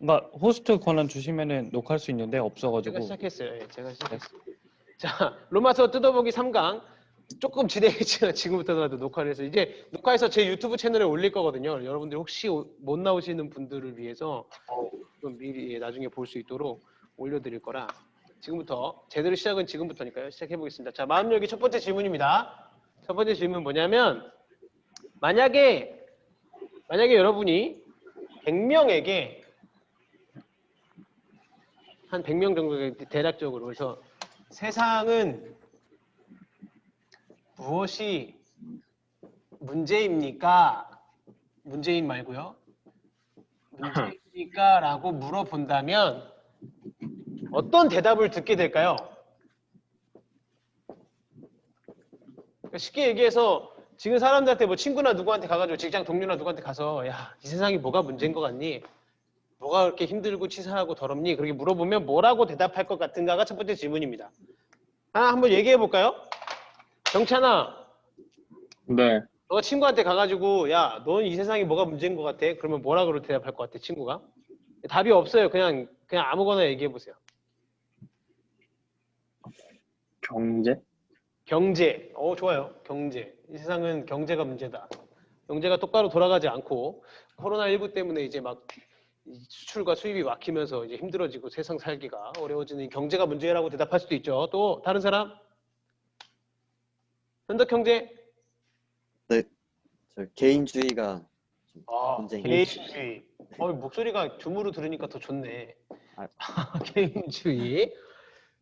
그러니까 호스트 권한 주시면은 녹화할 수 있는데 없어가지고. 제가 시작했어요. 예, 제가 시작했어요. 자, 로마서 뜯어보기 3강. 조금 진행했지만 지금부터라도 녹화를 해서 이제 녹화해서 제 유튜브 채널에 올릴 거거든요. 여러분들 혹시 못 나오시는 분들을 위해서 좀 미리 나중에 볼 수 있도록 올려드릴 거라 지금부터 제대로 시작은 지금부터니까요. 시작해 보겠습니다. 자, 마음 열기 첫 번째 질문입니다. 첫 번째 질문 뭐냐면 만약에 여러분이 100명에게 한 100명 정도 대략적으로 그래서 세상은 무엇이 문제입니까? 문제인 말고요. 문제입니까? 라고 물어본다면 어떤 대답을 듣게 될까요? 그러니까 쉽게 얘기해서 지금 사람들한테 뭐 친구나 누구한테 가가지고 직장 동료나 누구한테 가서 야, 이 세상이 뭐가 문제인 것 같니? 뭐가 그렇게 힘들고 치사하고 더럽니? 그렇게 물어보면 뭐라고 대답할 것 같은가가 첫 번째 질문입니다. 하나 한번 얘기해 볼까요? 정찬아, 네. 너가 친구한테 가가지고 야, 넌 이 세상이 뭐가 문제인 것 같아? 그러면 뭐라 그럴 대답할 것 같아, 친구가? 답이 없어요. 그냥 아무거나 얘기해 보세요. 경제? 경제. 좋아요. 경제. 이 세상은 경제가 문제다. 경제가 똑바로 돌아가지 않고 코로나19 때문에 이제 막 수출과 수입이 막히면서 이제 힘들어지고 세상 살기가 어려워지는 경제가 문제라고 대답할 수도 있죠. 또 다른 사람? 현덕 형제? 네, 저 개인주의가 좀 문제인 것 같아요. 개인주의. 목소리가 줌으로 들으니까 더 좋네. 아. 개인주의.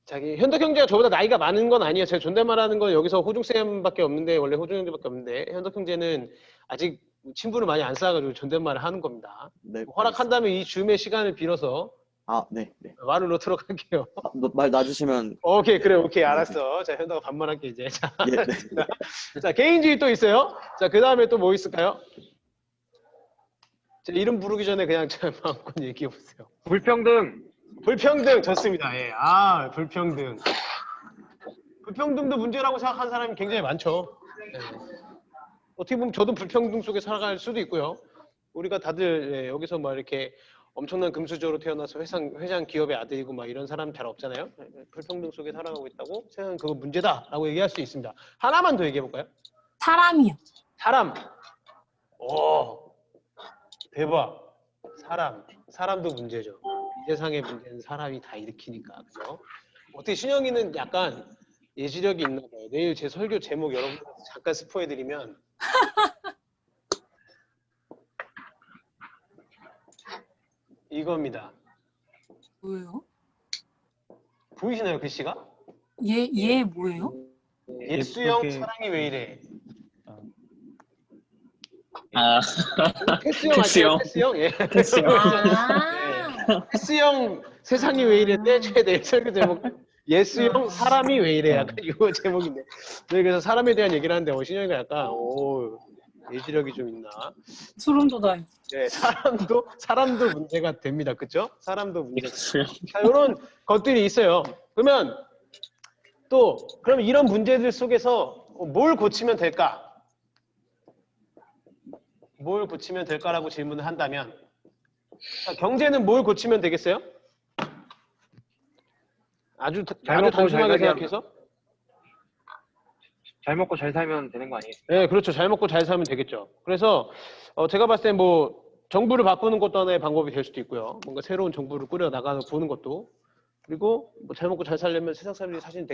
자기 현덕 형제가 저보다 나이가 많은 건 아니에요. 제가 존댓말하는 건 여기서 호중 쌤밖에 없는데 원래 호중 형제밖에 없는데 현덕 형제는 아직 친분을 많이 안 쌓아가지고 존댓말을 하는 겁니다. 네, 허락한다면 이 줌의 시간을 빌어서 네. 말을 놓도록 할게요. 말 놔주시면. 오케이, 그래, 오케이, 알았어. 자, 현덕아 반말할게 이제. 자, 네, 자, 개인주의 또 있어요. 자, 그 다음에 또 뭐 있을까요? 자, 이름 부르기 전에 그냥 제 마음껏 얘기해 보세요. 불평등. 불평등 좋습니다. 예, 불평등. 불평등도 문제라고 생각하는 사람이 굉장히 많죠. 예. 어떻게 보면 저도 불평등 속에 살아갈 수도 있고요. 우리가 다들 여기서 막 이렇게 엄청난 금수저로 태어나서 회장 기업의 아들이고 막 이런 사람 잘 없잖아요. 불평등 속에 살아가고 있다고 세상은 그거 문제다라고 얘기할 수 있습니다. 하나만 더 얘기해 볼까요? 사람이요. 사람. 오, 대박. 사람도 문제죠. 이 세상의 문제는 사람이 다 일으키니까, 그죠? 어떻게 신영이는 약간 예지력이 있나 봐요. 내일 제 설교 제목 여러분들 잠깐 스포해드리면 이겁니다. 뭐예요? 보이시나요, 글씨가? 얘 뭐예요? 예수형 예쁘게. 사랑이 왜 이래? 아, 패스형 아시죠? 패스형? 예. 패스형. 아, 패스형 세상이 왜 이랬대? 제 내일 설교 제목 예수형 사람이 왜 이래? 약간 이거 제목인데. 네, 그래서 사람에 대한 얘기를 하는데 신영이가 약간 예지력이 좀 있나? 소름 돋아요. 네, 사람도 문제가 됩니다. 그렇죠? 사람도 문제가. 예수요. 자, 이런 것들이 있어요. 그러면 그럼 이런 문제들 속에서 뭘 고치면 될까? 뭘 고치면 될까라고 질문을 한다면 자, 경제는 뭘 고치면 되겠어요? 아주 먹고 단순하게 잘 살기 생각해서? 잘 먹고 잘 살면 되는 거 아니에요? 네, 그렇죠. 잘 먹고 잘 살면 되겠죠. 그래서 제가 봤을 때 뭐 정부를 바꾸는 것도 하나의 방법이 될 수도 있고요. 뭔가 새로운 정부를 꾸려 나가는 보는 것도. 그리고 뭐 잘 먹고 잘 살려면 세상 사람들이 사실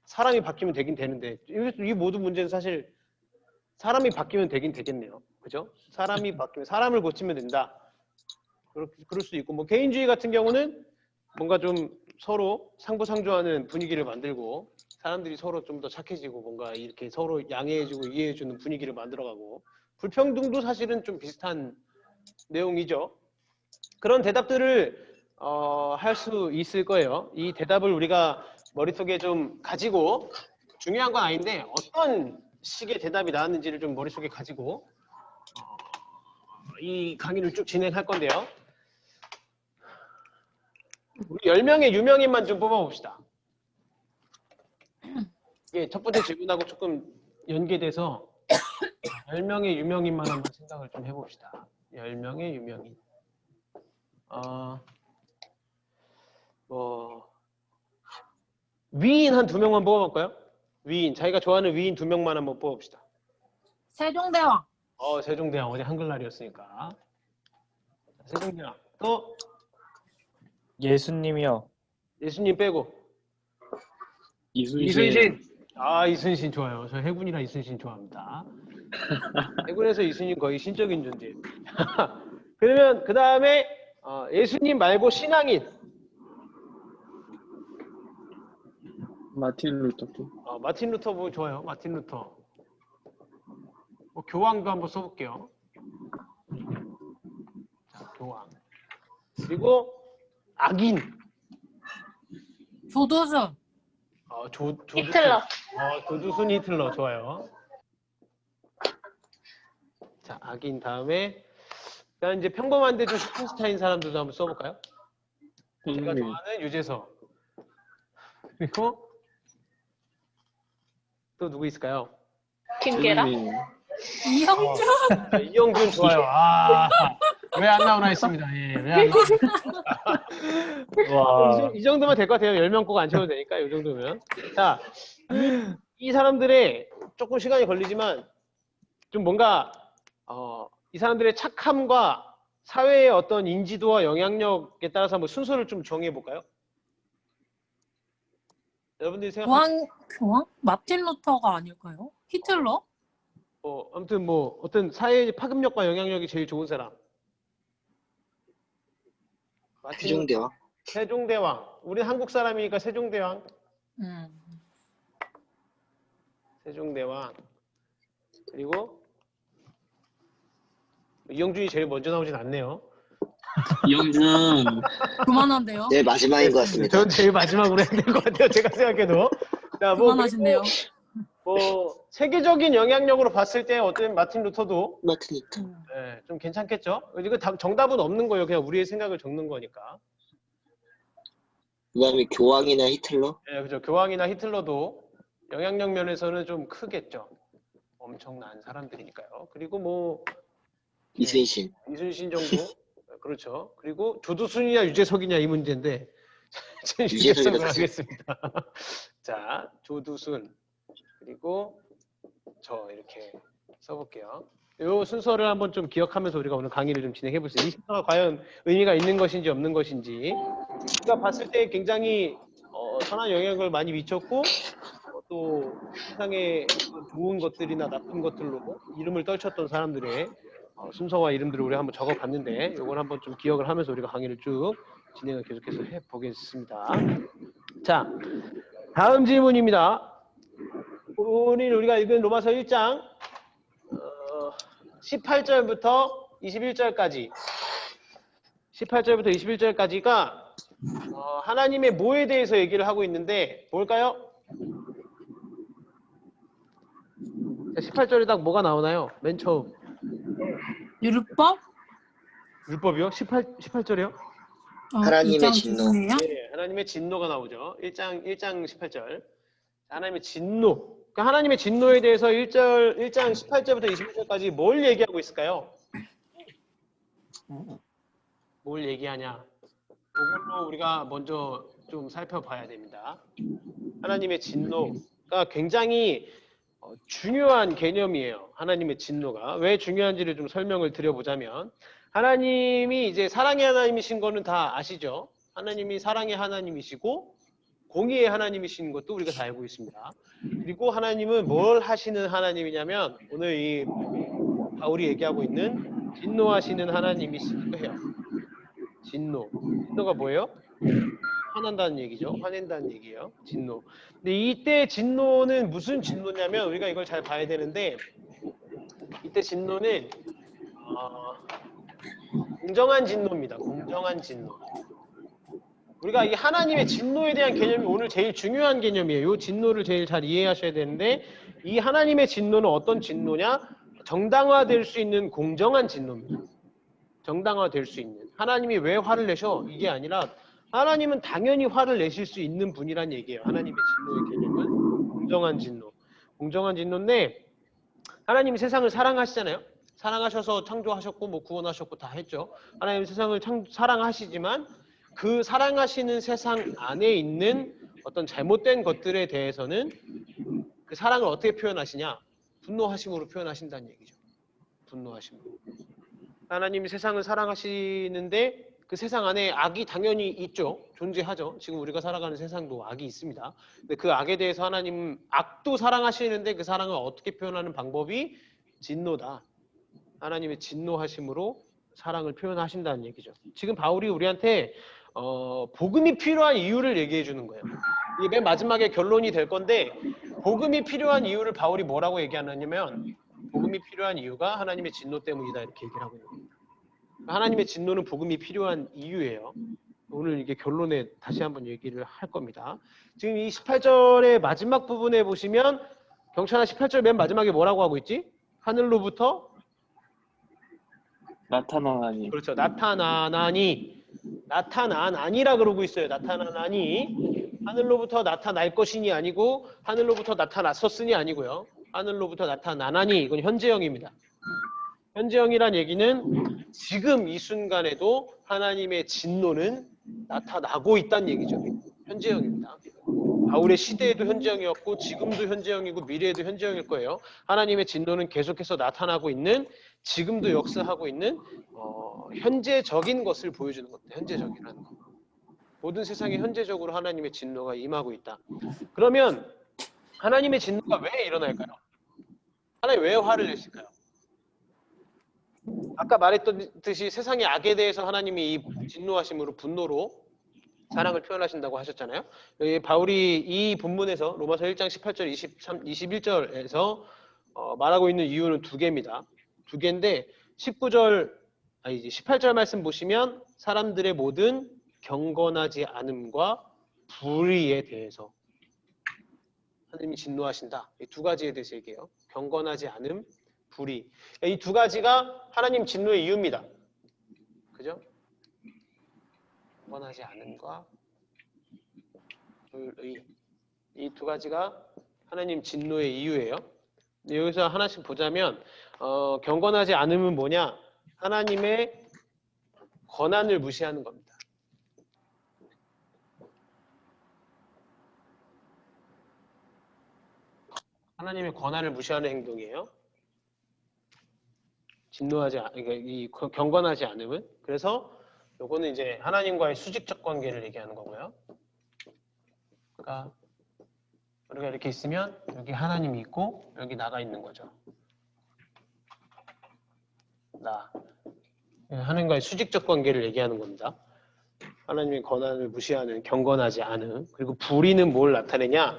사람이 바뀌면 되긴 되는데 이 모든 문제는 사실 사람이 바뀌면 되긴 되겠네요. 그죠? 사람이 바뀌면 사람을 고치면 된다. 그럴 수도 있고 뭐 개인주의 같은 경우는 뭔가 좀 서로 상부상조하는 분위기를 만들고 사람들이 서로 좀 더 착해지고 뭔가 이렇게 서로 양해해주고 이해해주는 분위기를 만들어가고 불평등도 사실은 좀 비슷한 내용이죠. 그런 대답들을 할 수 있을 거예요. 이 대답을 우리가 머릿속에 좀 가지고 중요한 건 아닌데 어떤 식의 대답이 나왔는지를 좀 머릿속에 가지고 이 강의를 쭉 진행할 건데요. 우리 10명의 유명인만 좀 뽑아봅시다. 이게 첫 번째 질문하고 조금 연계돼서 10명의 유명인만 한번 생각을 좀 해봅시다. 10명의 유명인. 위인 한 2명만 뽑아볼까요? 위인, 자기가 좋아하는 위인 2명만 한번 뽑아봅시다. 세종대왕. 세종대왕 어제 한글날이었으니까. 세종대왕. 또 예수님이요. 예수님 빼고. 이순신. 이순신 좋아요. 저 해군이라 이순신 좋아합니다. 해군에서 이순신 거의 신적인 존재. 그러면 그 다음에 예수님 말고 신앙인. 마틴 루터 킹. 마틴 루터 뭐 좋아요. 마틴 루터. 교황도 한번 써볼게요. 자, 교황. 그리고 악인. 조도순. 히틀러. 조두순 히틀러 좋아요. 자, 악인 다음에 그다음 이제 평범한데 좀 슈퍼스타인 사람들도 한번 써볼까요? 제가 좋아하는 유재석. 그리고 또 누구 있을까요? 김계라. 이형준. 이영준 좋아요. 왜 안 나오나 했습니다. 예, 왜 안 나오나. 와. 이 정도면 될 것 같아요. 10명 꼭 안 채워도 되니까 이 정도면. 자, 이 사람들의 조금 시간이 걸리지만 좀 뭔가 이 사람들의 착함과 사회의 어떤 인지도와 영향력에 따라서 한번 순서를 좀 정해 볼까요? 여러분들이 생각하는 교황? 마틴 루터가 아닐까요? 히틀러? 아무튼 뭐 어떤 사회의 파급력과 영향력이 제일 좋은 사람. 세종대왕. 세종대왕. 우리 한국 사람이니까 세종대왕. 세종대왕. 그리고 이영준이 제일 먼저 나오진 않네요. 이영준. 그만한데요? 네, 마지막인 것 같습니다. 전 제일 마지막으로 해야 될 것 같아요. 제가 생각해도. 자, 그만하신대요. 세계적인 영향력으로 봤을 때 어떤 마틴 루터도 마틴 루터. 좀 괜찮겠죠? 이거 정답은 없는 거예요. 그냥 우리의 생각을 적는 거니까. 그다음에 교황이나 히틀러. 네, 그죠. 교황이나 히틀러도 영향력 면에서는 좀 크겠죠. 엄청난 사람들이니까요. 그리고 이순신. 이순신 정도. 그렇죠. 그리고 조두순이냐 유재석이냐 이 문제인데 유재석으로 하겠습니다. 자, 조두순. 그리고 저 이렇게 써볼게요. 이 순서를 한번 좀 기억하면서 우리가 오늘 강의를 좀 진행해 볼게요. 이 순서가 과연 의미가 있는 것인지 없는 것인지. 우리가 봤을 때 굉장히 선한 영향을 많이 미쳤고 또 세상에 좋은 것들이나 나쁜 것들로 이름을 떨쳤던 사람들의 순서와 이름들을 우리가 한번 적어봤는데 이걸 한번 좀 기억을 하면서 우리가 강의를 쭉 진행을 계속해서 해보겠습니다. 자, 다음 질문입니다. 오늘 우리가 읽은 로마서 1장 18절부터 21절까지 18절부터 21절까지가 하나님의 뭐에 대해서 얘기를 하고 있는데 뭘까요? 자, 18절에 딱 뭐가 나오나요? 맨 처음. 율법? 율법이요? 18절이요? 하나님의 진노. 네, 하나님의 진노가 나오죠. 1장 18절. 하나님의 진노. 그러니까 하나님의 진노에 대해서 1장 18절부터 21절까지 뭘 얘기하고 있을까요? 뭘 얘기하냐? 이걸로 우리가 먼저 좀 살펴봐야 됩니다. 하나님의 진노가 굉장히 중요한 개념이에요. 하나님의 진노가. 왜 중요한지를 좀 설명을 드려보자면 하나님이 이제 사랑의 하나님이신 거는 다 아시죠? 하나님이 사랑의 하나님이시고 공의의 하나님이신 것도 우리가 다 알고 있습니다. 그리고 하나님은 뭘 하시는 하나님이냐면 오늘 이 바울이 얘기하고 있는 진노하시는 하나님이시기도 해요. 진노가 뭐예요? 화난다는 얘기죠. 화낸다는 얘기예요. 진노. 근데 이때 진노는 무슨 진노냐면 우리가 이걸 잘 봐야 되는데 이때 진노는 공정한 진노입니다. 공정한 진노. 우리가 이 하나님의 진노에 대한 개념이 오늘 제일 중요한 개념이에요. 이 진노를 제일 잘 이해하셔야 되는데 이 하나님의 진노는 어떤 진노냐? 정당화될 수 있는 공정한 진노입니다. 정당화될 수 있는. 하나님이 왜 화를 내셔? 이게 아니라 하나님은 당연히 화를 내실 수 있는 분이란 얘기예요. 하나님의 진노의 개념은 공정한 진노. 공정한 진노인데 하나님이 세상을 사랑하시잖아요. 사랑하셔서 창조하셨고 뭐 구원하셨고 다 했죠. 하나님 세상을 사랑하시지만 그 사랑하시는 세상 안에 있는 어떤 잘못된 것들에 대해서는 그 사랑을 어떻게 표현하시냐? 분노하심으로 표현하신다는 얘기죠. 분노하심으로. 하나님이 세상을 사랑하시는데 그 세상 안에 악이 당연히 있죠. 존재하죠. 지금 우리가 살아가는 세상도 악이 있습니다. 근데 그 악에 대해서 하나님 악도 사랑하시는데 그 사랑을 어떻게 표현하는 방법이 진노다. 하나님의 진노하심으로 사랑을 표현하신다는 얘기죠. 지금 바울이 우리한테 복음이 필요한 이유를 얘기해 주는 거예요. 이게 맨 마지막에 결론이 될 건데 복음이 필요한 이유를 바울이 뭐라고 얘기하냐면 복음이 필요한 이유가 하나님의 진노 때문이다 이렇게 얘기를 하고 있는 겁니다. 하나님의 진노는 복음이 필요한 이유예요. 오늘 이게 결론에 다시 한번 얘기를 할 겁니다. 지금 이 18절의 마지막 부분에 보시면 경찬아 18절 맨 마지막에 뭐라고 하고 있지? 하늘로부터 나타나니. 그렇죠. 나타나나니 나타나나니라 그러고 있어요. 나타나나니 하늘로부터 나타날 것이니 아니고 하늘로부터 나타났었으니 아니고요. 하늘로부터 나타나나니 이건 현재형입니다. 현재형이란 얘기는 지금 이 순간에도 하나님의 진노는 나타나고 있다는 얘기죠. 현재형입니다. 바울의 시대에도 현재형이었고 지금도 현재형이고 미래에도 현재형일 거예요. 하나님의 진노는 계속해서 나타나고 있는 지금도 역사하고 있는 현재적인 것을 보여주는 겁니다. 현재적이라는 거. 모든 세상에 현재적으로 하나님의 진노가 임하고 있다. 그러면 하나님의 진노가 왜 일어날까요? 하나님 왜 화를 내실까요? 아까 말했듯이 세상의 악에 대해서 하나님이 이 진노하심으로 분노로 사랑을 표현하신다고 하셨잖아요. 여기 바울이 이 본문에서 로마서 1장 18절 21절에서 말하고 있는 이유는 두 개입니다. 두 개인데 18절 말씀 보시면 사람들의 모든 경건하지 않음과 불의에 대해서 하나님이 진노하신다. 이 두 가지에 대해서 얘기해요. 경건하지 않음, 불의. 이 두 가지가 하나님 진노의 이유입니다. 그죠? 경건하지 않음과 불의. 이 두 가지가 하나님 진노의 이유예요. 여기서 하나씩 보자면 경건하지 않음은 뭐냐? 하나님의 권한을 무시하는 겁니다. 하나님의 권한을 무시하는 행동이에요. 그러니까 이 경건하지 않음은. 그래서 요거는 이제 하나님과의 수직적 관계를 얘기하는 거고요. 그러니까 우리가 이렇게 있으면 여기 하나님이 있고 여기 나가 있는 거죠. 나. 하나님과의 수직적 관계를 얘기하는 겁니다. 하나님의 권한을 무시하는 경건하지 않음. 그리고 불의는 뭘 나타내냐?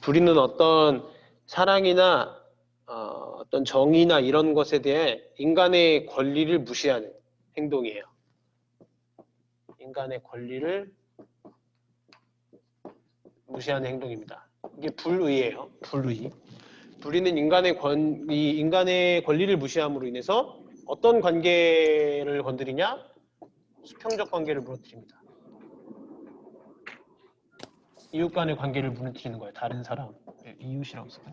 불의는 어떤 사랑이나 어떤 정의나 이런 것에 대해 인간의 권리를 무시하는 행동이에요. 인간의 권리를 무시하는 행동입니다. 이게 불의예요. 불의. 불의는 인간의 권리를 무시함으로 인해서 어떤 관계를 건드리냐? 수평적 관계를 무너뜨립니다. 이웃 간의 관계를 무너뜨리는 거예요. 다른 사람. 이웃이라고 써요.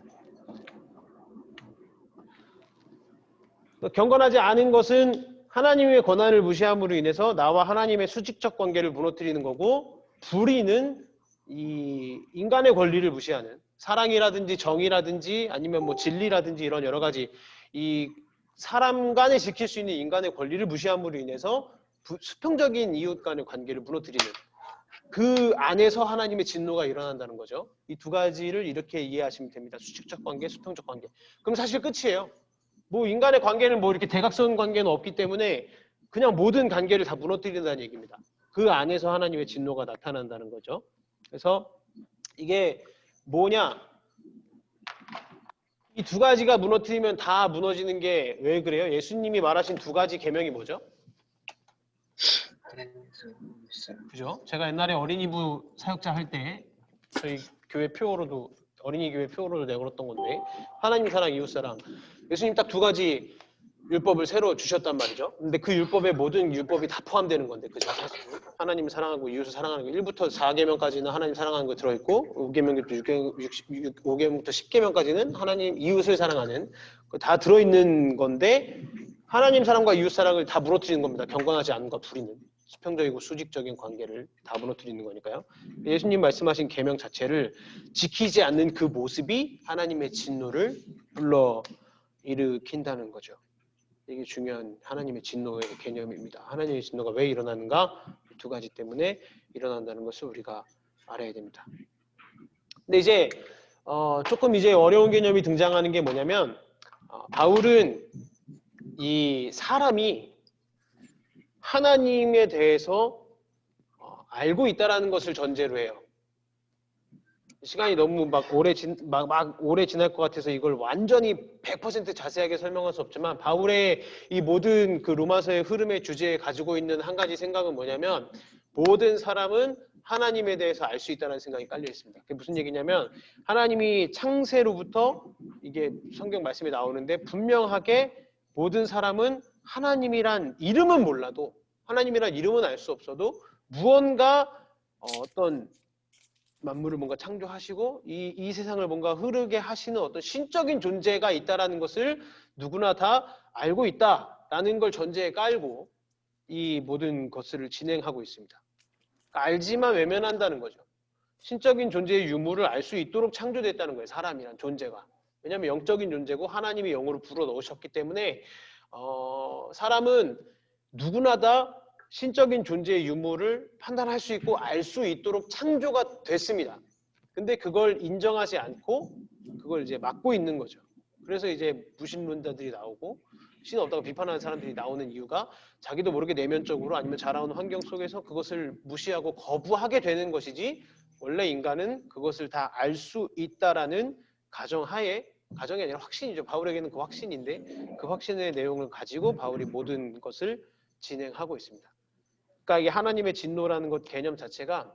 경건하지 않은 것은 하나님의 권한을 무시함으로 인해서 나와 하나님의 수직적 관계를 무너뜨리는 거고, 불의는 이 인간의 권리를 무시하는, 사랑이라든지 정의라든지 아니면 뭐 진리라든지 이런 여러 가지 이 사람 간에 지킬 수 있는 인간의 권리를 무시함으로 인해서 수평적인 이웃 간의 관계를 무너뜨리는, 그 안에서 하나님의 진노가 일어난다는 거죠. 이 두 가지를 이렇게 이해하시면 됩니다. 수직적 관계, 수평적 관계. 그럼 사실 끝이에요. 뭐 인간의 관계는 뭐 이렇게 대각선 관계는 없기 때문에 그냥 모든 관계를 다 무너뜨린다는 얘기입니다. 그 안에서 하나님의 진노가 나타난다는 거죠. 그래서 이게 뭐냐? 이 두 가지가 무너뜨리면 다 무너지는 게 왜 그래요? 예수님이 말하신 두 가지 계명이 뭐죠? 그죠? 제가 옛날에 어린이부 사역자 할 때 저희 교회 표어로도, 어린이 교회 표어로도 내걸었던 건데, 하나님 사랑, 이웃 사랑. 예수님 딱 두 가지 율법을 새로 주셨단 말이죠. 근데 그 율법에 모든 율법이 다 포함되는 건데, 그죠? 하나님을 사랑하고 이웃을 사랑하는 거 1부터 4계명까지는 하나님 사랑하는 거 들어있고, 5계명부터 10계명까지는 하나님 이웃을 사랑하는 거 다 들어있는 건데, 하나님 사랑과 이웃 사랑을 다 무너뜨리는 겁니다. 경건하지 않은과 불의는. 수평적이고 수직적인 관계를 다 무너뜨리는 거니까요. 예수님 말씀하신 계명 자체를 지키지 않는 그 모습이 하나님의 진노를 불러일으킨다는 거죠. 이게 중요한 하나님의 진노의 개념입니다. 하나님의 진노가 왜 일어나는가? 두 가지 때문에 일어난다는 것을 우리가 알아야 됩니다. 근데 이제 조금 이제 어려운 개념이 등장하는 게 뭐냐면 바울은 이 사람이 하나님에 대해서 알고 있다라는 것을 전제로 해요. 시간이 너무 막 오래 지날 것 같아서 이걸 완전히 100% 자세하게 설명할 수 없지만 바울의 이 모든 그 로마서의 흐름의 주제에 가지고 있는 한 가지 생각은 뭐냐면 모든 사람은 하나님에 대해서 알 수 있다는 생각이 깔려 있습니다. 그게 무슨 얘기냐면 하나님이 창세로부터 이게 성경 말씀에 나오는데 분명하게 모든 사람은 하나님이란 이름은 몰라도 하나님이란 이름은 알 수 없어도 무언가 어떤 만물을 뭔가 창조하시고 이 세상을 뭔가 흐르게 하시는 어떤 신적인 존재가 있다라는 것을 누구나 다 알고 있다라는 걸 전제에 깔고 이 모든 것을 진행하고 있습니다. 그러니까 알지만 외면한다는 거죠. 신적인 존재의 유무를 알 수 있도록 창조됐다는 거예요. 사람이란 존재가. 왜냐하면 영적인 존재고 하나님이 영으로 불어 넣으셨기 때문에 사람은 누구나 다 신적인 존재의 유무를 판단할 수 있고 알 수 있도록 창조가 됐습니다. 근데 그걸 인정하지 않고 그걸 이제 막고 있는 거죠. 그래서 이제 무신론자들이 나오고 신 없다고 비판하는 사람들이 나오는 이유가 자기도 모르게 내면적으로 아니면 자라온 환경 속에서 그것을 무시하고 거부하게 되는 것이지 원래 인간은 그것을 다 알 수 있다라는 가정하에 가정이 아니라 확신이죠. 바울에게는 그 확신인데 그 확신의 내용을 가지고 바울이 모든 것을 진행하고 있습니다. 그러니까 이게 하나님의 진노라는 것 개념 자체가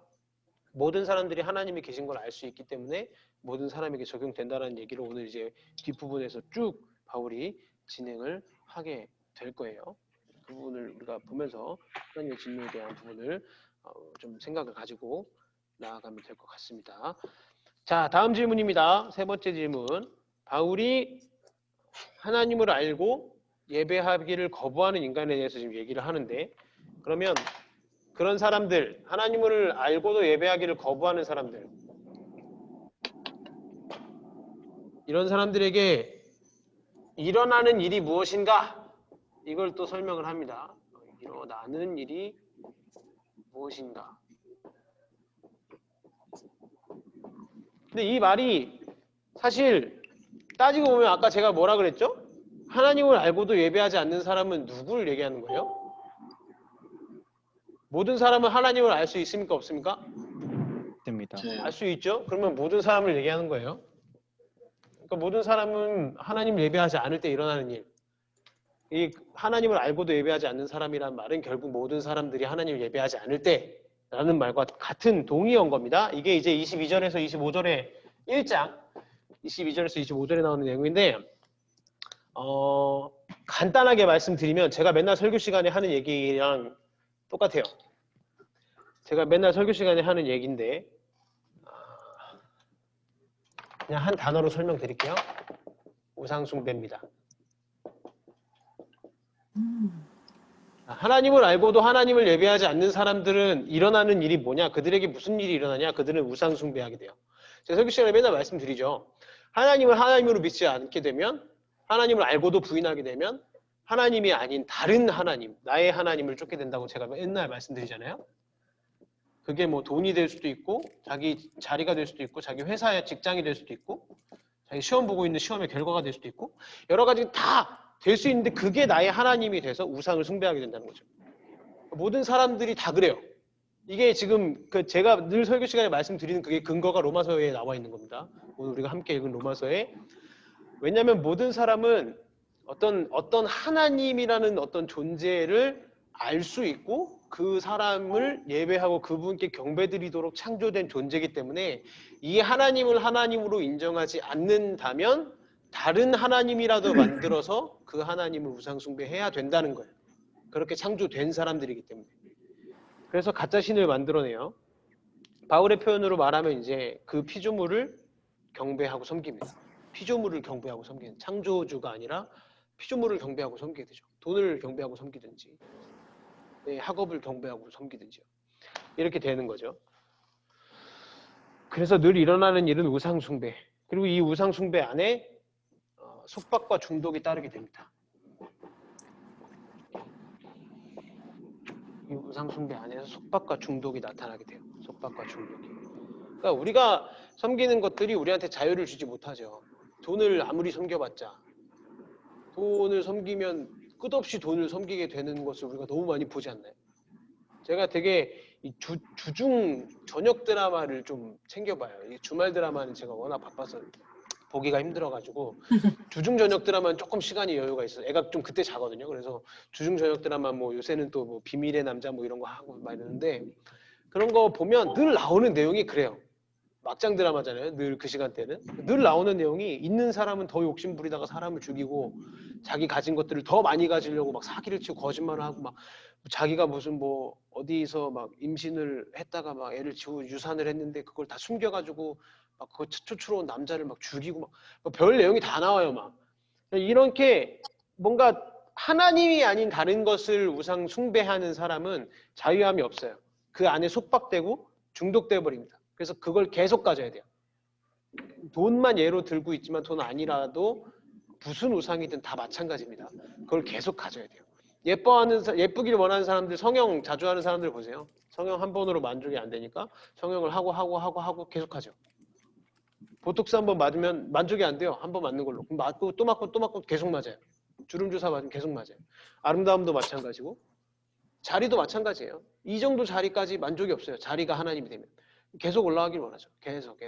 모든 사람들이 하나님이 계신 걸 알 수 있기 때문에 모든 사람에게 적용된다는 얘기를 오늘 이제 뒷부분에서 쭉 바울이 진행을 하게 될 거예요. 그 부분을 우리가 보면서 하나님의 진노에 대한 부분을 좀 생각을 가지고 나아가면 될 것 같습니다. 자, 다음 질문입니다. 세 번째 질문. 바울이 하나님을 알고 예배하기를 거부하는 인간에 대해서 지금 얘기를 하는데 그러면 그런 사람들, 하나님을 알고도 예배하기를 거부하는 사람들 이런 사람들에게 일어나는 일이 무엇인가? 이걸 또 설명을 합니다. 일어나는 일이 무엇인가? 근데 이 말이 사실 따지고 보면 아까 제가 뭐라 그랬죠? 하나님을 알고도 예배하지 않는 사람은 누구를 얘기하는 거예요? 모든 사람은 하나님을 알 수 있습니까? 없습니까? 됩니다. 알 수 있죠? 그러면 모든 사람을 얘기하는 거예요. 그러니까 모든 사람은 하나님을 예배하지 않을 때 일어나는 일. 이 하나님을 알고도 예배하지 않는 사람이란 말은 결국 모든 사람들이 하나님을 예배하지 않을 때라는 말과 같은 동의어인 겁니다. 이게 이제 22절에서 25절의 1장 22절에서 25절에 나오는 내용인데 간단하게 말씀드리면 제가 맨날 설교 시간에 하는 얘기랑 똑같아요. 제가 맨날 설교 시간에 하는 얘기인데 그냥 한 단어로 설명드릴게요. 우상숭배입니다. 하나님을 알고도 하나님을 예배하지 않는 사람들은 일어나는 일이 뭐냐? 그들에게 무슨 일이 일어나냐? 그들은 우상숭배하게 돼요. 제가 설교 시간에 맨날 말씀드리죠. 하나님을 하나님으로 믿지 않게 되면 하나님을 알고도 부인하게 되면 하나님이 아닌 다른 하나님, 나의 하나님을 쫓게 된다고 제가 맨날 말씀드리잖아요. 그게 뭐 돈이 될 수도 있고 자기 자리가 될 수도 있고 자기 회사의 직장이 될 수도 있고 자기 시험 보고 있는 시험의 결과가 될 수도 있고 여러 가지 다 될 수 있는데 그게 나의 하나님이 돼서 우상을 숭배하게 된다는 거죠. 모든 사람들이 다 그래요. 이게 지금 제가 늘 설교 시간에 말씀드리는 그게 근거가 로마서에 나와 있는 겁니다. 오늘 우리가 함께 읽은 로마서에. 왜냐하면 모든 사람은 어떤 하나님이라는 어떤 존재를 알 수 있고 그 사람을 예배하고 그분께 경배드리도록 창조된 존재이기 때문에 이 하나님을 하나님으로 인정하지 않는다면 다른 하나님이라도 만들어서 그 하나님을 우상숭배해야 된다는 거예요. 그렇게 창조된 사람들이기 때문에. 그래서 가짜 신을 만들어내요. 바울의 표현으로 말하면 이제 그 피조물을 경배하고 섬깁니다. 피조물을 경배하고 섬기는 창조주가 아니라 피조물을 경배하고 섬기게 되죠. 돈을 경배하고 섬기든지, 내 학업을 경배하고 섬기든지요. 이렇게 되는 거죠. 그래서 늘 일어나는 일은 우상 숭배. 그리고 이 우상 숭배 안에 속박과 중독이 따르게 됩니다. 이 우상 숭배 안에서 속박과 중독이 나타나게 돼요. 속박과 중독이. 그러니까 우리가 섬기는 것들이 우리한테 자유를 주지 못하죠. 돈을 아무리 섬겨봤자 돈을 섬기면 끝없이 돈을 섬기게 되는 것을 우리가 너무 많이 보지 않나요? 제가 되게 이 주중 저녁 드라마를 좀 챙겨봐요. 이 주말 드라마는 제가 워낙 바빠서 보기가 힘들어가지고 주중 저녁 드라마는 조금 시간이 여유가 있어요. 애가 좀 그때 자거든요. 그래서 주중 저녁 드라마 뭐 요새는 또 뭐 비밀의 남자 뭐 이런 거 하고 막 이러는데 그런 거 보면 늘 나오는 내용이 그래요. 막장 드라마잖아요. 늘 그 시간대는 늘 나오는 내용이 있는 사람은 더 욕심 부리다가 사람을 죽이고 자기 가진 것들을 더 많이 가지려고 막 사기를 치고 거짓말을 하고 막 자기가 무슨 뭐 어디서 막 임신을 했다가 막 애를 지고 유산을 했는데 그걸 다 숨겨가지고 막 그 초초로운 남자를 막 죽이고 막 별 내용이 다 나와요. 막 이렇게 뭔가 하나님이 아닌 다른 것을 우상 숭배하는 사람은 자유함이 없어요. 그 안에 속박되고 중독돼 버립니다. 그래서 그걸 계속 가져야 돼요. 돈만 예로 들고 있지만 돈 아니라도 무슨 우상이든 다 마찬가지입니다. 그걸 계속 가져야 돼요. 예쁘기를 원하는 사람들, 성형 자주 하는 사람들 보세요. 성형 한 번으로 만족이 안 되니까 성형을 하고 계속 하죠. 보톡스 한 번 맞으면 만족이 안 돼요. 한 번 맞는 걸로. 그럼 맞고 또 맞고 또 맞고 계속 맞아요. 주름 주사 맞으면 계속 맞아요. 아름다움도 마찬가지고 자리도 마찬가지예요. 이 정도 자리까지 만족이 없어요. 자리가 하나님이 되면. 계속 올라가길 원하죠. 계속.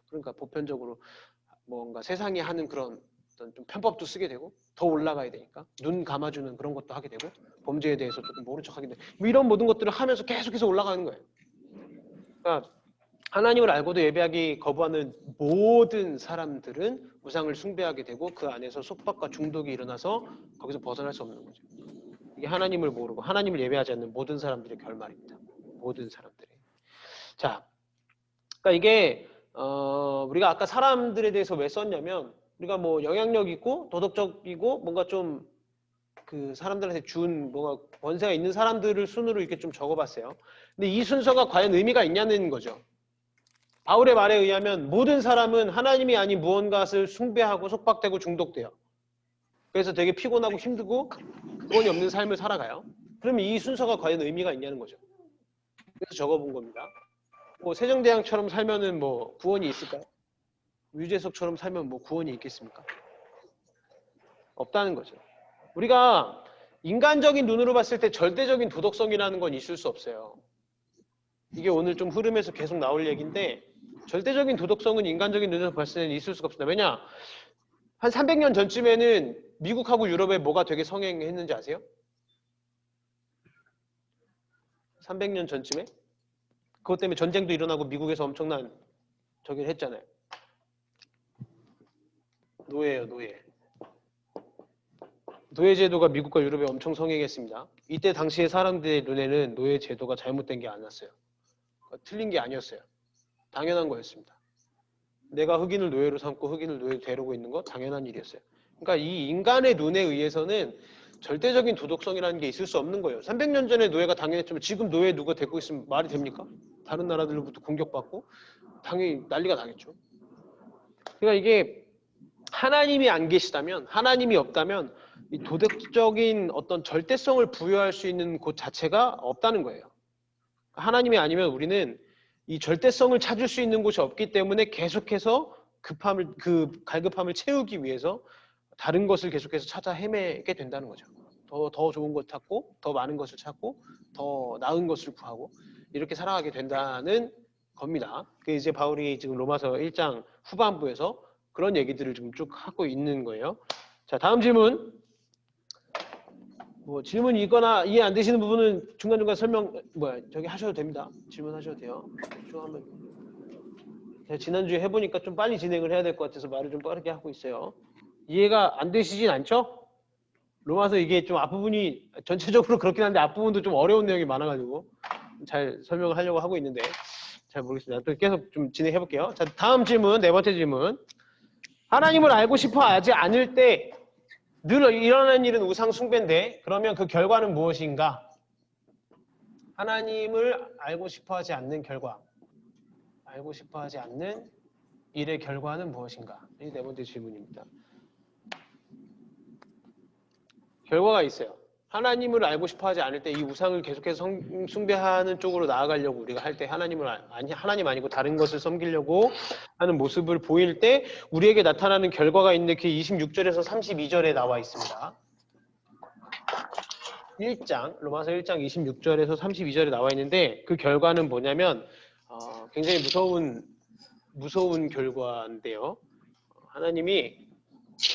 그러니까 보편적으로 뭔가 세상이 하는 그런 어떤 좀 편법도 쓰게 되고 더 올라가야 되니까 눈 감아주는 그런 것도 하게 되고 범죄에 대해서 조금 모른 척하게 되고 뭐 이런 모든 것들을 하면서 계속해서 올라가는 거예요. 그러니까 하나님을 알고도 예배하기 거부하는 모든 사람들은 우상을 숭배하게 되고 그 안에서 속박과 중독이 일어나서 거기서 벗어날 수 없는 거죠. 이게 하나님을 모르고 하나님을 예배하지 않는 모든 사람들의 결말입니다. 모든 사람들의. 자, 그러니까 이게 우리가 아까 사람들에 대해서 왜 썼냐면 우리가 뭐 영향력 있고 도덕적이고 뭔가 좀 그 사람들한테 준 뭔가 권세가 있는 사람들을 순으로 이렇게 좀 적어봤어요. 근데 이 순서가 과연 의미가 있냐는 거죠. 바울의 말에 의하면 모든 사람은 하나님이 아닌 무언가를 숭배하고 속박되고 중독돼요. 그래서 되게 피곤하고 힘들고 구원이 없는 삶을 살아가요. 그러면 이 순서가 과연 의미가 있냐는 거죠. 그래서 적어본 겁니다. 뭐 세종대왕처럼 살면은 뭐 구원이 있을까요? 유재석처럼 살면 뭐 구원이 있겠습니까? 없다는 거죠. 우리가 인간적인 눈으로 봤을 때 절대적인 도덕성이라는 건 있을 수 없어요. 이게 오늘 좀 흐름에서 계속 나올 얘기인데 절대적인 도덕성은 인간적인 눈에서 봤을 때는 있을 수가 없습니다. 왜냐? 한 300년 전쯤에는 미국하고 유럽에 뭐가 되게 성행했는지 아세요? 300년 전쯤에? 그것 때문에 전쟁도 일어나고 미국에서 엄청난 저기를 했잖아요. 노예예요, 노예. 노예 제도가 미국과 유럽에 엄청 성행했습니다. 이때 당시에 사람들의 눈에는 노예 제도가 잘못된 게 아니었어요. 틀린 게 아니었어요. 당연한 거였습니다. 내가 흑인을 노예로 삼고 흑인을 노예로 데리고 있는 거 당연한 일이었어요. 그러니까 이 인간의 눈에 의해서는 절대적인 도덕성이라는 게 있을 수 없는 거예요. 300년 전에 노예가 당연했지만 지금 노예 누가 데리고 있으면 말이 됩니까? 다른 나라들로부터 공격받고 당연히 난리가 나겠죠. 그러니까 이게 하나님이 안 계시다면, 하나님이 없다면 이 도덕적인 어떤 절대성을 부여할 수 있는 곳 자체가 없다는 거예요. 하나님이 아니면 우리는 이 절대성을 찾을 수 있는 곳이 없기 때문에 계속해서 갈급함을 채우기 위해서 다른 것을 계속해서 찾아 헤매게 된다는 거죠. 더 좋은 걸 찾고, 더 많은 것을 찾고, 더 나은 것을 구하고 이렇게 살아가게 된다는 겁니다. 그게 이제 바울이 지금 로마서 1장 후반부에서 그런 얘기들을 지금 쭉 하고 있는 거예요. 자, 다음 질문. 뭐 질문 있거나 이해 안 되시는 부분은 중간중간 저기 하셔도 됩니다. 질문하셔도 돼요. 제가 지난주에 해보니까 좀 빨리 진행을 해야 될 것 같아서 말을 좀 빠르게 하고 있어요. 이해가 안 되시진 않죠? 로마서 이게 좀 앞부분이 전체적으로 그렇긴 한데 앞부분도 좀 어려운 내용이 많아가지고 잘 설명을 하려고 하고 있는데 잘 모르겠습니다. 또 계속 좀 진행해 볼게요. 자, 다음 질문, 네 번째 질문. 하나님을 알고 싶어 하지 않을 때 늘 일어나는 일은 우상 숭배인데 그러면 그 결과는 무엇인가? 하나님을 알고 싶어 하지 않는 결과. 알고 싶어 하지 않는 일의 결과는 무엇인가? 이 네 번째 질문입니다. 결과가 있어요. 하나님을 알고 싶어 하지 않을 때 이 우상을 계속해서 숭배하는 쪽으로 나아가려고 우리가 할 때 하나님 아니고 다른 것을 섬기려고 하는 모습을 보일 때 우리에게 나타나는 결과가 있는데 그게 26절에서 32절에 나와 있습니다. 1장, 로마서 1장 26절에서 32절에 나와 있는데 그 결과는 뭐냐면 굉장히 무서운 결과인데요. 하나님이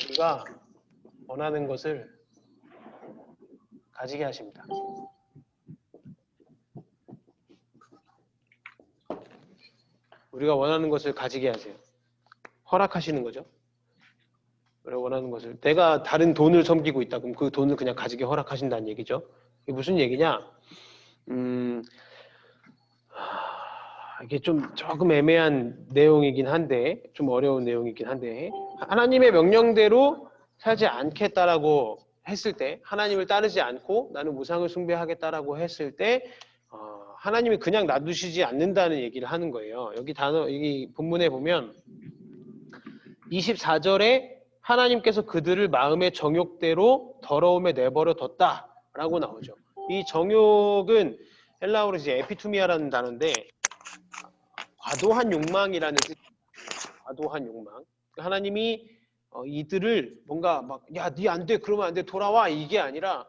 우리가 원하는 것을 가지게 하십니다. 우리가 원하는 것을 가지게 하세요. 허락하시는 거죠. 우리가 원하는 것을. 내가 다른 돈을 섬기고 있다. 그럼 그 돈을 그냥 가지게 허락하신다는 얘기죠. 이게 무슨 얘기냐? 이게 좀 조금 애매한 내용이긴 한데, 좀 어려운 내용이긴 한데, 하나님의 명령대로 살지 않겠다라고 했을 때, 하나님을 따르지 않고 나는 우상을 숭배하겠다라고 했을 때 하나님이 그냥 놔두시지 않는다는 얘기를 하는 거예요. 여기 본문에 보면 24절에 하나님께서 그들을 마음의 정욕대로 더러움에 내버려 뒀다라고 나오죠. 이 정욕은 헬라어로 이제 에피투미아라는 단어인데 과도한 욕망이라는 뜻. 과도한 욕망. 하나님이 이들을 뭔가 막 야, 니 안 돼, 그러면 안 돼, 돌아와 이게 아니라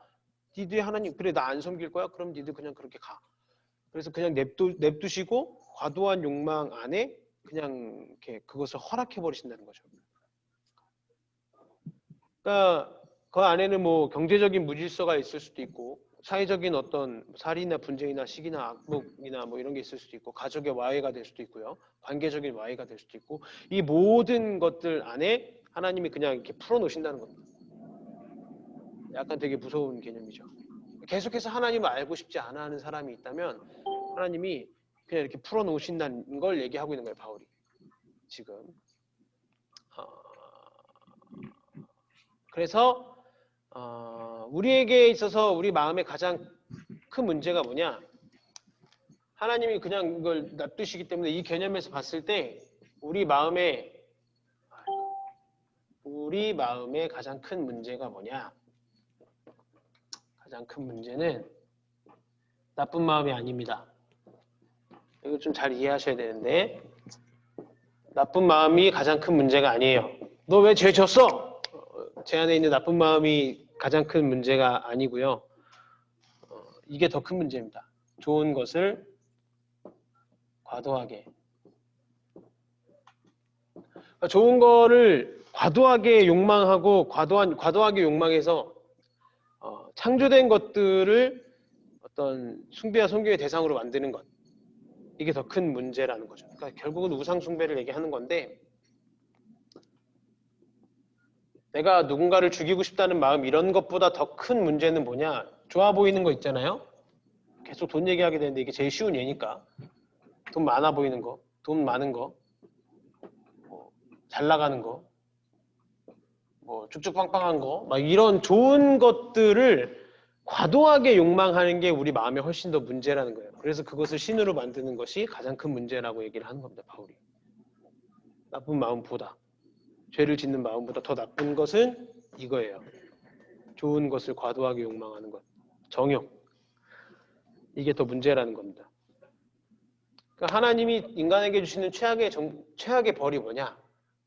니들이 하나님 그래 나 안 섬길 거야, 그럼 니들 그냥 그렇게 가. 그래서 그냥 냅두시고 과도한 욕망 안에 그냥 이렇게 그것을 허락해 버리신다는 거죠. 그러니까 그 안에는 뭐 경제적인 무질서가 있을 수도 있고 사회적인 어떤 살인이나 분쟁이나 시기나 악독이나 뭐 이런 게 있을 수도 있고 가족의 와해가 될 수도 있고요. 관계적인 와해가 될 수도 있고 이 모든 것들 안에 하나님이 그냥 이렇게 풀어놓으신다는 겁니다. 약간 되게 무서운 개념이죠. 계속해서 하나님을 알고 싶지 않아 하는 사람이 있다면 하나님이 그냥 이렇게 풀어놓으신다는 걸 얘기하고 있는 거예요. 바울이 지금. 그래서 우리에게 있어서 우리 마음의 가장 큰 문제가 뭐냐? 하나님이 그냥 이걸 놔두시기 때문에 이 개념에서 봤을 때 우리 마음의 가장 큰 문제가 뭐냐? 가장 큰 문제는 나쁜 마음이 아닙니다. 이거 좀 잘 이해하셔야 되는데 나쁜 마음이 가장 큰 문제가 아니에요. 너 왜 죄 졌어? 제 안에 있는 나쁜 마음이 가장 큰 문제가 아니고요. 이게 더 큰 문제입니다. 좋은 것을 과도하게. 좋은 거를 과도하게 욕망하고 과도하게 욕망해서 창조된 것들을 어떤 숭배와 섬김의 대상으로 만드는 것. 이게 더 큰 문제라는 거죠. 그러니까 결국은 우상 숭배를 얘기하는 건데 내가 누군가를 죽이고 싶다는 마음 이런 것보다 더 큰 문제는 뭐냐? 좋아 보이는 거 있잖아요. 계속 돈 얘기하게 되는데 이게 제일 쉬운 예니까 돈 많아 보이는 거, 돈 많은 거, 잘 나가는 거, 뭐 쭉쭉빵빵한 거, 막 이런 좋은 것들을 과도하게 욕망하는 게 우리 마음에 훨씬 더 문제라는 거예요. 그래서 그것을 신으로 만드는 것이 가장 큰 문제라고 얘기를 하는 겁니다. 바울이. 나쁜 마음보다. 죄를 짓는 마음보다 더 나쁜 것은 이거예요. 좋은 것을 과도하게 욕망하는 것. 정욕. 이게 더 문제라는 겁니다. 그러니까 하나님이 인간에게 주시는 최악의 벌이 뭐냐?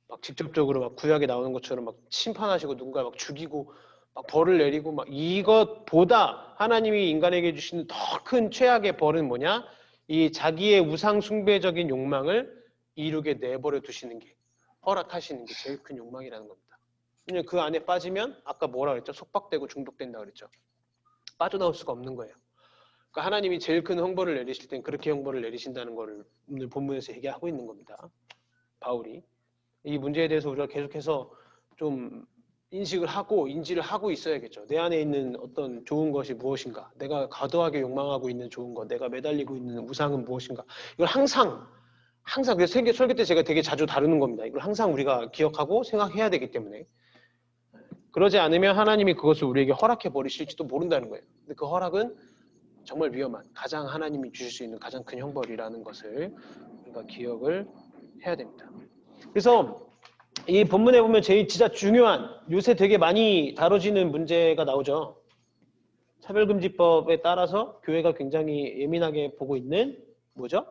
막 직접적으로 막 구약에 나오는 것처럼 막 심판하시고 누군가 막 죽이고 막 벌을 내리고 막 이것보다 하나님이 인간에게 주시는 더 큰 최악의 벌은 뭐냐? 이 자기의 우상 숭배적인 욕망을 이루게 내버려 두시는 게 허락하시는 게 제일 큰 욕망이라는 겁니다. 왜냐면 그 안에 빠지면 아까 뭐라 그랬죠? 속박되고 중독된다 그랬죠. 빠져나올 수가 없는 거예요. 그러니까 하나님이 제일 큰 형벌을 내리실 땐 그렇게 형벌을 내리신다는 거를 오늘 본문에서 얘기하고 있는 겁니다. 바울이. 이 문제에 대해서 우리가 계속해서 좀 인지를 하고 있어야겠죠. 내 안에 있는 어떤 좋은 것이 무엇인가? 내가 과도하게 욕망하고 있는 좋은 것, 내가 매달리고 있는 우상은 무엇인가? 이걸 항상 그래서 설교 때 제가 되게 자주 다루는 겁니다. 이걸 항상 우리가 기억하고 생각해야 되기 때문에 그러지 않으면 하나님이 그것을 우리에게 허락해 버리실지도 모른다는 거예요. 근데 그 허락은 정말 위험한, 가장 하나님이 주실 수 있는 가장 큰 형벌이라는 것을 우리가 기억을 해야 됩니다. 그래서 이 본문에 보면 제일 진짜 중요한, 요새 되게 많이 다뤄지는 문제가 나오죠. 차별금지법에 따라서 교회가 굉장히 예민하게 보고 있는 뭐죠?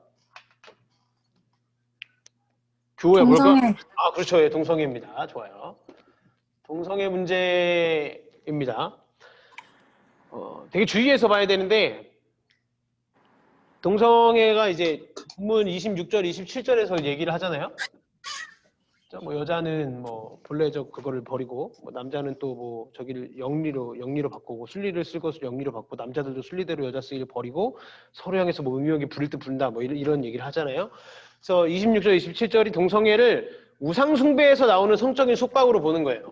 교회 뭘까? 동성애. 아, 그렇죠. 예, 동성애입니다. 좋아요. 동성애 문제입니다. 되게 주의해서 봐야 되는데, 동성애가 이제 본문 26절, 27절에서 얘기를 하잖아요. 뭐 여자는 뭐 본래적 그거를 버리고, 뭐 남자는 또 뭐 저기를 영리로 바꾸고, 순리를 쓸 것을 영리로 바꾸고, 남자들도 순리대로 여자 쓰기를 버리고, 서로 향해서 뭐 음욕이 부릴 듯 부른다, 뭐 이런 얘기를 하잖아요. 그래서 26절, 27절이 동성애를 우상숭배에서 나오는 성적인 속박으로 보는 거예요.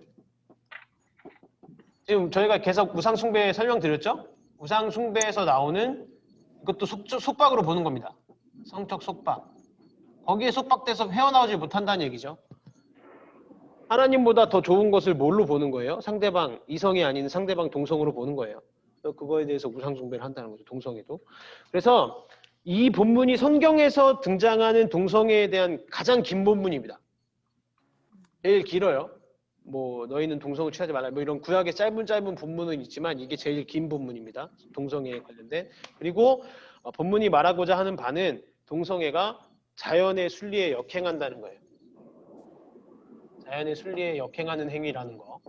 지금 저희가 계속 우상숭배 설명드렸죠? 우상숭배에서 나오는 이것도 속박으로 보는 겁니다. 성적 속박. 거기에 속박돼서 헤어나오지 못한다는 얘기죠. 하나님보다 더 좋은 것을 뭘로 보는 거예요? 상대방, 이성이 아닌 상대방 동성으로 보는 거예요. 그거에 대해서 우상숭배를 한다는 거죠. 동성애도. 그래서 이 본문이 성경에서 등장하는 동성애에 대한 가장 긴 본문입니다. 제일 길어요. 뭐 너희는 동성을 취하지 말라, 뭐 이런 구약의 짧은 본문은 있지만 이게 제일 긴 본문입니다. 동성애에 관련된. 그리고 본문이 말하고자 하는 바는 동성애가 자연의 순리에 역행한다는 거예요. 자연의 순리에 역행하는 행위라는 거.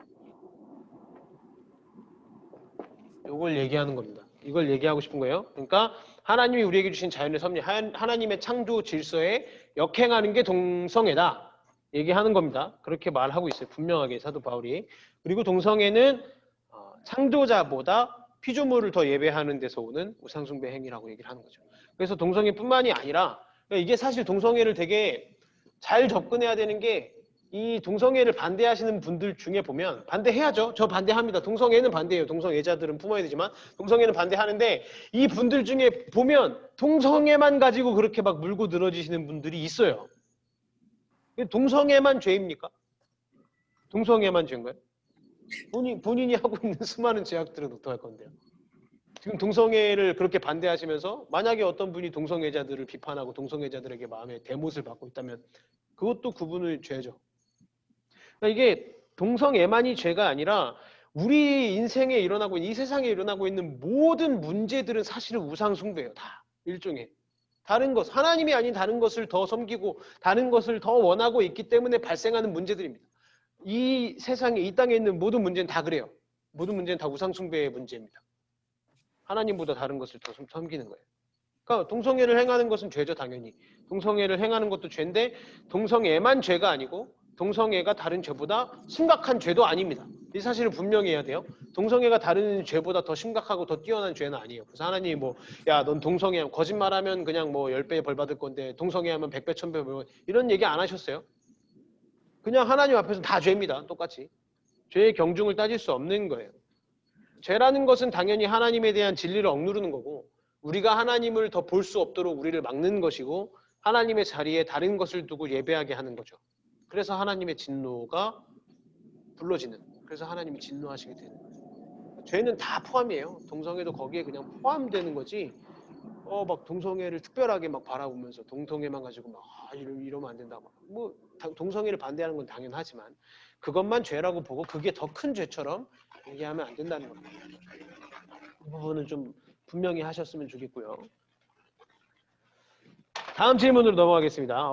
이걸 얘기하는 겁니다. 이걸 얘기하고 싶은 거예요. 그러니까 하나님이 우리에게 주신 자연의 섭리, 하나님의 창조 질서에 역행하는 게 동성애다. 얘기하는 겁니다. 그렇게 말하고 있어요. 분명하게 사도 바울이. 그리고 동성애는 창조자보다 피조물을 더 예배하는 데서 오는 우상숭배 행위라고 얘기를 하는 거죠. 그래서 동성애뿐만이 아니라, 이게 사실 동성애를 되게 잘 접근해야 되는 게, 이 동성애를 반대하시는 분들 중에 보면, 반대해야죠. 저 반대합니다. 동성애는 반대해요. 동성애자들은 품어야 되지만 동성애는 반대하는데, 이 분들 중에 보면 동성애만 가지고 그렇게 막 물고 늘어지시는 분들이 있어요. 동성애만 죄입니까? 동성애만 죄인가요? 본인이 하고 있는 수많은 죄악들은 어떡할 건데요? 지금 동성애를 그렇게 반대하시면서 만약에 어떤 분이 동성애자들을 비판하고 동성애자들에게 마음의 대못을 받고 있다면 그것도 그분의 죄죠. 그러니까 이게 동성애만이 죄가 아니라 우리 인생에 일어나고 있는, 이 세상에 일어나고 있는 모든 문제들은 사실은 우상숭배예요. 다 일종의. 다른 것, 하나님이 아닌 다른 것을 더 섬기고 다른 것을 더 원하고 있기 때문에 발생하는 문제들입니다. 이 세상에, 이 땅에 있는 모든 문제는 다 그래요. 모든 문제는 다 우상숭배의 문제입니다. 하나님보다 다른 것을 더 섬기는 거예요. 그러니까 동성애를 행하는 것은 죄죠, 당연히. 동성애를 행하는 것도 죄인데 동성애만 죄가 아니고 동성애가 다른 죄보다 심각한 죄도 아닙니다. 이 사실을 분명히 해야 돼요. 동성애가 다른 죄보다 더 심각하고 더 뛰어난 죄는 아니에요. 그래서 하나님이 뭐, 야, 넌 동성애, 거짓말하면 그냥 뭐 10배 벌 받을 건데 동성애하면 100배, 1000배 벌, 이런 얘기 안 하셨어요. 그냥 하나님 앞에서는 다 죄입니다. 똑같이. 죄의 경중을 따질 수 없는 거예요. 죄라는 것은 당연히 하나님에 대한 진리를 억누르는 거고, 우리가 하나님을 더 볼 수 없도록 우리를 막는 것이고, 하나님의 자리에 다른 것을 두고 예배하게 하는 거죠. 그래서 하나님의 진노가 불러지는, 그래서 하나님이 진노하시게 되는 거예요. 죄는 다 포함이에요. 동성애도 거기에 그냥 포함되는 거지. 막 동성애를 특별하게 막 바라보면서 동성애만 가지고 막 이러면 안 된다. 뭐 동성애를 반대하는 건 당연하지만 그것만 죄라고 보고 그게 더 큰 죄처럼 얘기하면 안 된다는 겁니다. 이 부분은 좀 분명히 하셨으면 좋겠고요. 다음 질문으로 넘어가겠습니다.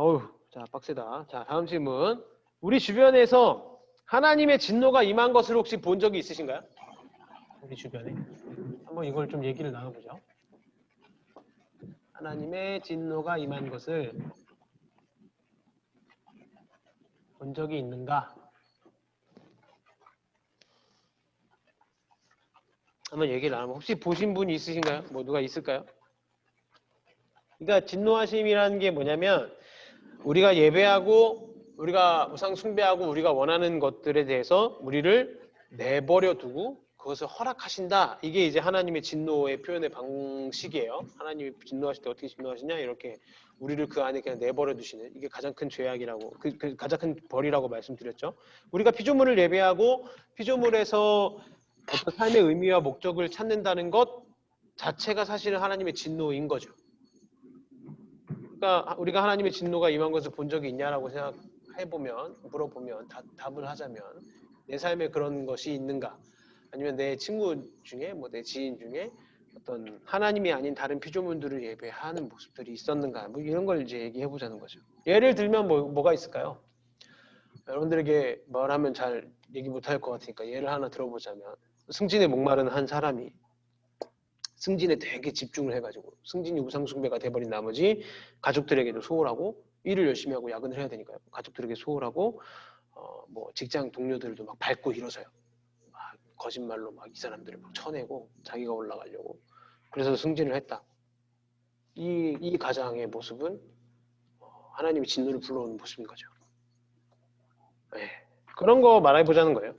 자, 빡세다. 자, 다음 질문. 우리 주변에서 하나님의 진노가 임한 것을 혹시 본 적이 있으신가요? 우리 주변에. 한번 이걸 좀 얘기를 나눠보죠. 하나님의 진노가 임한 것을 본 적이 있는가? 한번 얘기를 나눠보죠. 혹시 보신 분이 있으신가요? 뭐 누가 있을까요? 그러니까 진노하심이라는 게 뭐냐면, 우리가 예배하고 우리가 우상 숭배하고 우리가 원하는 것들에 대해서 우리를 내버려 두고 그것을 허락하신다. 이게 이제 하나님의 진노의 표현의 방식이에요. 하나님이 진노하실 때 어떻게 진노하시냐? 이렇게 우리를 그 안에 그냥 내버려 두시는, 이게 가장 큰 죄악이라고, 그 가장 큰 벌이라고 말씀드렸죠. 우리가 피조물을 예배하고 피조물에서 어떤 삶의 의미와 목적을 찾는다는 것 자체가 사실은 하나님의 진노인 거죠. 그러니까 우리가 하나님의 진노가 임한 것을 본 적이 있냐라고 생각해보면, 물어보면, 답을 하자면 내 삶에 그런 것이 있는가? 아니면 내 친구 중에, 뭐 내 지인 중에 어떤 하나님이 아닌 다른 피조물들을 예배하는 모습들이 있었는가? 뭐 이런 걸 이제 얘기해보자는 거죠. 예를 들면 뭐가 있을까요? 여러분들에게 말하면 잘 얘기 못할 것 같으니까 예를 하나 들어보자면, 승진에 목마른 한 사람이 승진에 되게 집중을 해가지고 승진이 우상숭배가 돼버린 나머지 가족들에게도 소홀하고, 일을 열심히 하고 야근을 해야 되니까요. 가족들에게 소홀하고, 뭐 직장 동료들도 막 밟고 일어서요. 막 거짓말로 막 이 사람들을 막 쳐내고 자기가 올라가려고. 그래서 승진을 했다. 이 가장의 모습은 하나님의 진노를 불러오는 모습인 거죠. 네. 그런 거 말해보자는 거예요.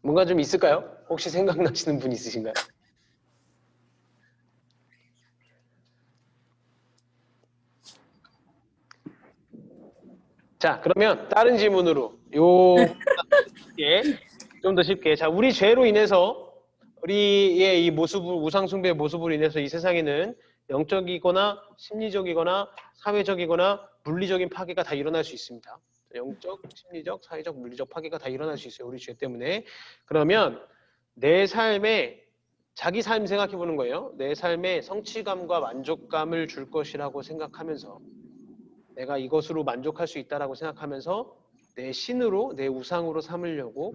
뭔가 좀 있을까요? 혹시 생각나시는 분 있으신가요? 자, 그러면 다른 질문으로 좀 더 쉽게. 자, 우리 죄로 인해서, 우리의 이 모습을, 우상숭배의 모습으로 인해서 이 세상에는 영적이거나 심리적이거나 사회적이거나 물리적인 파괴가 다 일어날 수 있습니다. 영적, 심리적, 사회적, 물리적 파괴가 다 일어날 수 있어요. 우리 죄 때문에. 그러면 내 삶에, 자기 삶 생각해 보는 거예요. 내 삶에 성취감과 만족감을 줄 것이라고 생각하면서, 내가 이것으로 만족할 수 있다라고 생각하면서 내 신으로, 내 우상으로 삼으려고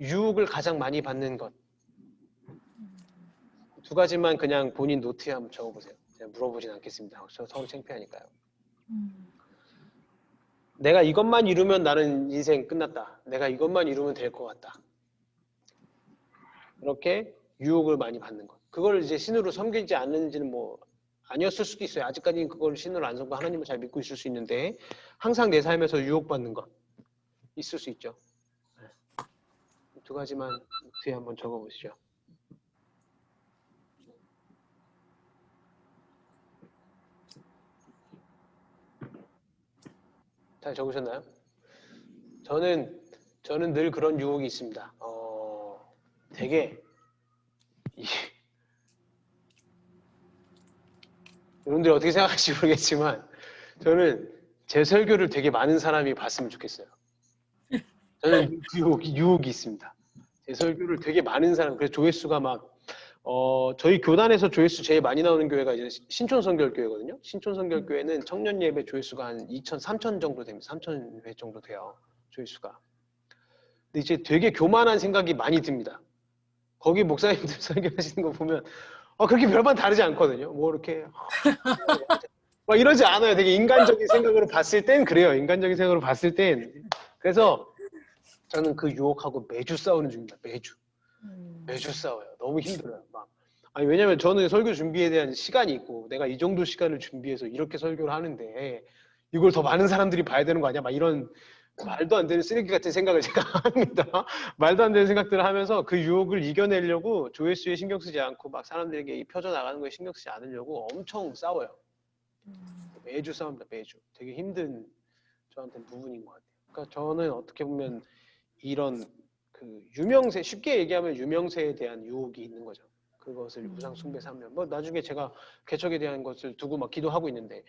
유혹을 가장 많이 받는 것. 두 가지만 그냥 본인 노트에 한번 적어보세요. 제가 물어보진 않겠습니다. 서로 창피하니까요. 내가 이것만 이루면 나는 인생 끝났다. 내가 이것만 이루면 될 것 같다. 이렇게 유혹을 많이 받는 것. 그걸 이제 신으로 섬기지 않는지는 뭐 아니었을 수도 있어요. 아직까지는 그걸 신으로 안 섬고 하나님을 잘 믿고 있을 수 있는데, 항상 내 삶에서 유혹받는 것 있을 수 있죠. 두 가지만 뒤에 한번 적어보시죠. 잘 적으셨나요? 저는 늘 그런 유혹이 있습니다. 되게 여러분들이 어떻게 생각할지 모르겠지만 저는 제 설교를 되게 많은 사람이 봤으면 좋겠어요. 저는 그 유혹이 있습니다. 제 설교를 되게 많은 사람, 그래서 조회수가 막 저희 교단에서 조회수 제일 많이 나오는 교회가 이제 신촌성결교회거든요. 신촌성결교회는 청년 예배 조회수가 한 2,000, 3,000 정도 됩니다. 3,000회 정도 돼요. 조회수가. 근데 이제 되게 교만한 생각이 많이 듭니다. 거기 목사님들 설교하시는 거 보면 그렇게 별반 다르지 않거든요. 뭐 이렇게 막 이러지 않아요. 되게 인간적인 생각으로 봤을 땐 그래요. 인간적인 생각으로 봤을 땐. 그래서 저는 그 유혹하고 매주 싸우는 중입니다. 매주 싸워요. 너무 힘들어요. 아니 왜냐면 저는 설교 준비에 대한 시간이 있고, 내가 이 정도 시간을 준비해서 이렇게 설교를 하는데 이걸 더 많은 사람들이 봐야 되는 거 아니야? 막 이런 말도 안 되는 쓰레기 같은 생각을 제가 합니다. 말도 안 되는 생각들을 하면서 그 유혹을 이겨내려고 조회수에 신경 쓰지 않고 막 사람들에게 펴져나가는 거에 신경 쓰지 않으려고 엄청 싸워요. 매주 싸웁니다. 매주. 되게 힘든 저한테는 부분인 것 같아요. 그러니까 저는 어떻게 보면 이런 그 유명세, 쉽게 얘기하면 유명세에 대한 유혹이 있는 거죠. 그것을 우상 숭배 삼면 뭐 나중에 제가 개척에 대한 것을 두고 막 기도하고 있는데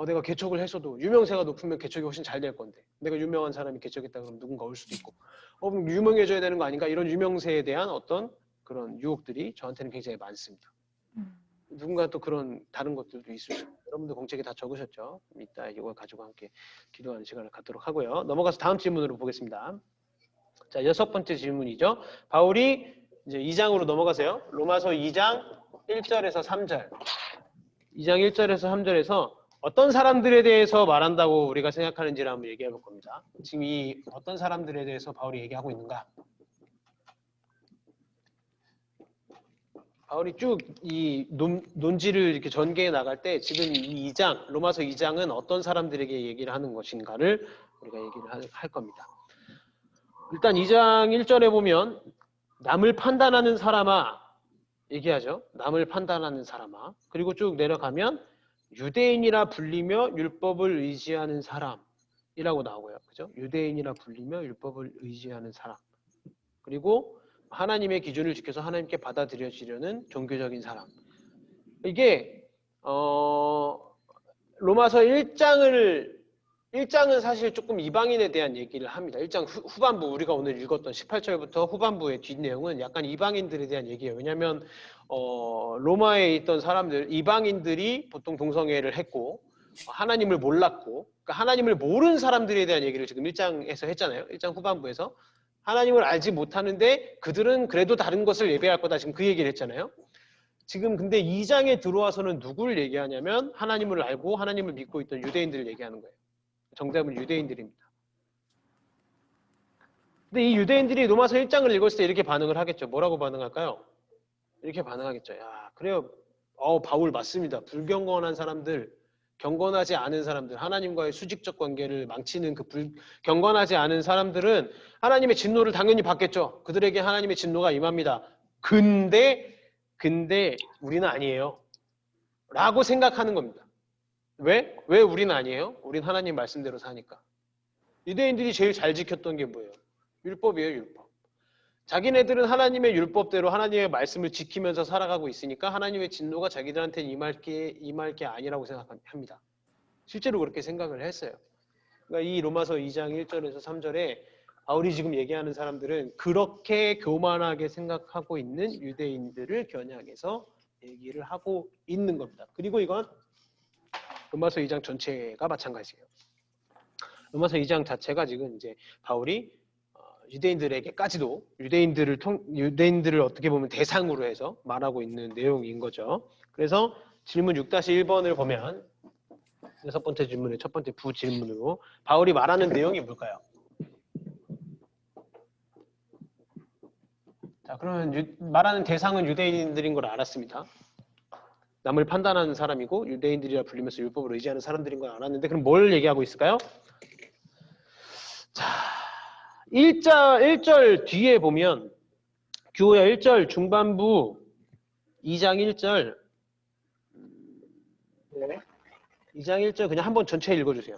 내가 개척을 했어도 유명세가 높으면 개척이 훨씬 잘 될 건데, 내가 유명한 사람이 개척했다 그러면 누군가 올 수도 있고 그럼 유명해져야 되는 거 아닌가, 이런 유명세에 대한 어떤 그런 유혹들이 저한테는 굉장히 많습니다. 누군가 또 그런 다른 것들도 있을 수 있고, 여러분들 공책에 다 적으셨죠? 이따 이걸 가지고 함께 기도하는 시간을 갖도록 하고요. 넘어가서 다음 질문으로 보겠습니다. 자, 6번째 질문이죠. 바울이 이제 2장으로 넘어가세요. 로마서 2장 1절에서 3절. 2장 1절에서 3절에서 어떤 사람들에 대해서 말한다고 우리가 생각하는지를 한번 얘기해 볼 겁니다. 지금 이 어떤 사람들에 대해서 바울이 얘기하고 있는가? 바울이 쭉 이 논지를 이렇게 전개해 나갈 때 지금 이 2장, 로마서 2장은 어떤 사람들에게 얘기를 하는 것인가를 우리가 얘기를 할 겁니다. 일단 2장 1절에 보면 남을 판단하는 사람아 얘기하죠. 남을 판단하는 사람아. 그리고 쭉 내려가면 유대인이라 불리며 율법을 의지하는 사람이라고 나오고요. 그죠? 유대인이라 불리며 율법을 의지하는 사람. 그리고 하나님의 기준을 지켜서 하나님께 받아들여지려는 종교적인 사람. 이게 로마서 1장은 사실 조금 이방인에 대한 얘기를 합니다. 1장 후반부 우리가 오늘 읽었던 18절부터 후반부의 뒷내용은 약간 이방인들에 대한 얘기예요. 왜냐하면 로마에 있던 사람들, 이방인들이 보통 동성애를 했고 하나님을 몰랐고 그러니까 하나님을 모르는 사람들에 대한 얘기를 지금 1장에서 했잖아요. 1장 후반부에서 하나님을 알지 못하는데 그들은 그래도 다른 것을 예배할 거다. 지금 그 얘기를 했잖아요. 지금 근데 2장에 들어와서는 누구를 얘기하냐면 하나님을 알고 하나님을 믿고 있던 유대인들을 얘기하는 거예요. 정답은 유대인들입니다. 근데 이 유대인들이 로마서 1장을 읽었을 때 이렇게 반응을 하겠죠. 뭐라고 반응할까요? 이렇게 반응하겠죠. 야, 그래요. 바울 맞습니다. 불경건한 사람들, 경건하지 않은 사람들, 하나님과의 수직적 관계를 망치는 그 경건하지 않은 사람들은 하나님의 진노를 당연히 받겠죠. 그들에게 하나님의 진노가 임합니다. 근데 우리는 아니에요. 라고 생각하는 겁니다. 왜 우리는 아니에요? 우린 하나님 말씀대로 사니까. 유대인들이 제일 잘 지켰던 게 뭐예요? 율법이에요, 율법. 자기네들은 하나님의 율법대로 하나님의 말씀을 지키면서 살아가고 있으니까 하나님의 진노가 자기들한테는 임할 게 아니라고 생각합니다. 실제로 그렇게 생각을 했어요. 그러니까 이 로마서 2장 1절에서 3절에 바울이 지금 얘기하는 사람들은 그렇게 교만하게 생각하고 있는 유대인들을 겨냥해서 얘기를 하고 있는 겁니다. 그리고 이건 로마서 2장 전체가 마찬가지예요. 로마서 2장 자체가 지금 이제 바울이 유대인들에게까지도 유대인들을 어떻게 보면 대상으로 해서 말하고 있는 내용인 거죠. 그래서 질문 6-1번을 보면 6번째 질문의 첫 번째 부질문으로 바울이 말하는 내용이 뭘까요? 자, 그러면 말하는 대상은 유대인들인 걸 알았습니다. 남을 판단하는 사람이고 유대인들이라 불리면서 율법을 의지하는 사람들인 걸 알았는데 그럼 뭘 얘기하고 있을까요? 자, 1절 뒤에 보면 규호야 1절 중반부 2장 1절 네. 2장 1절 그냥 한번 전체 읽어주세요.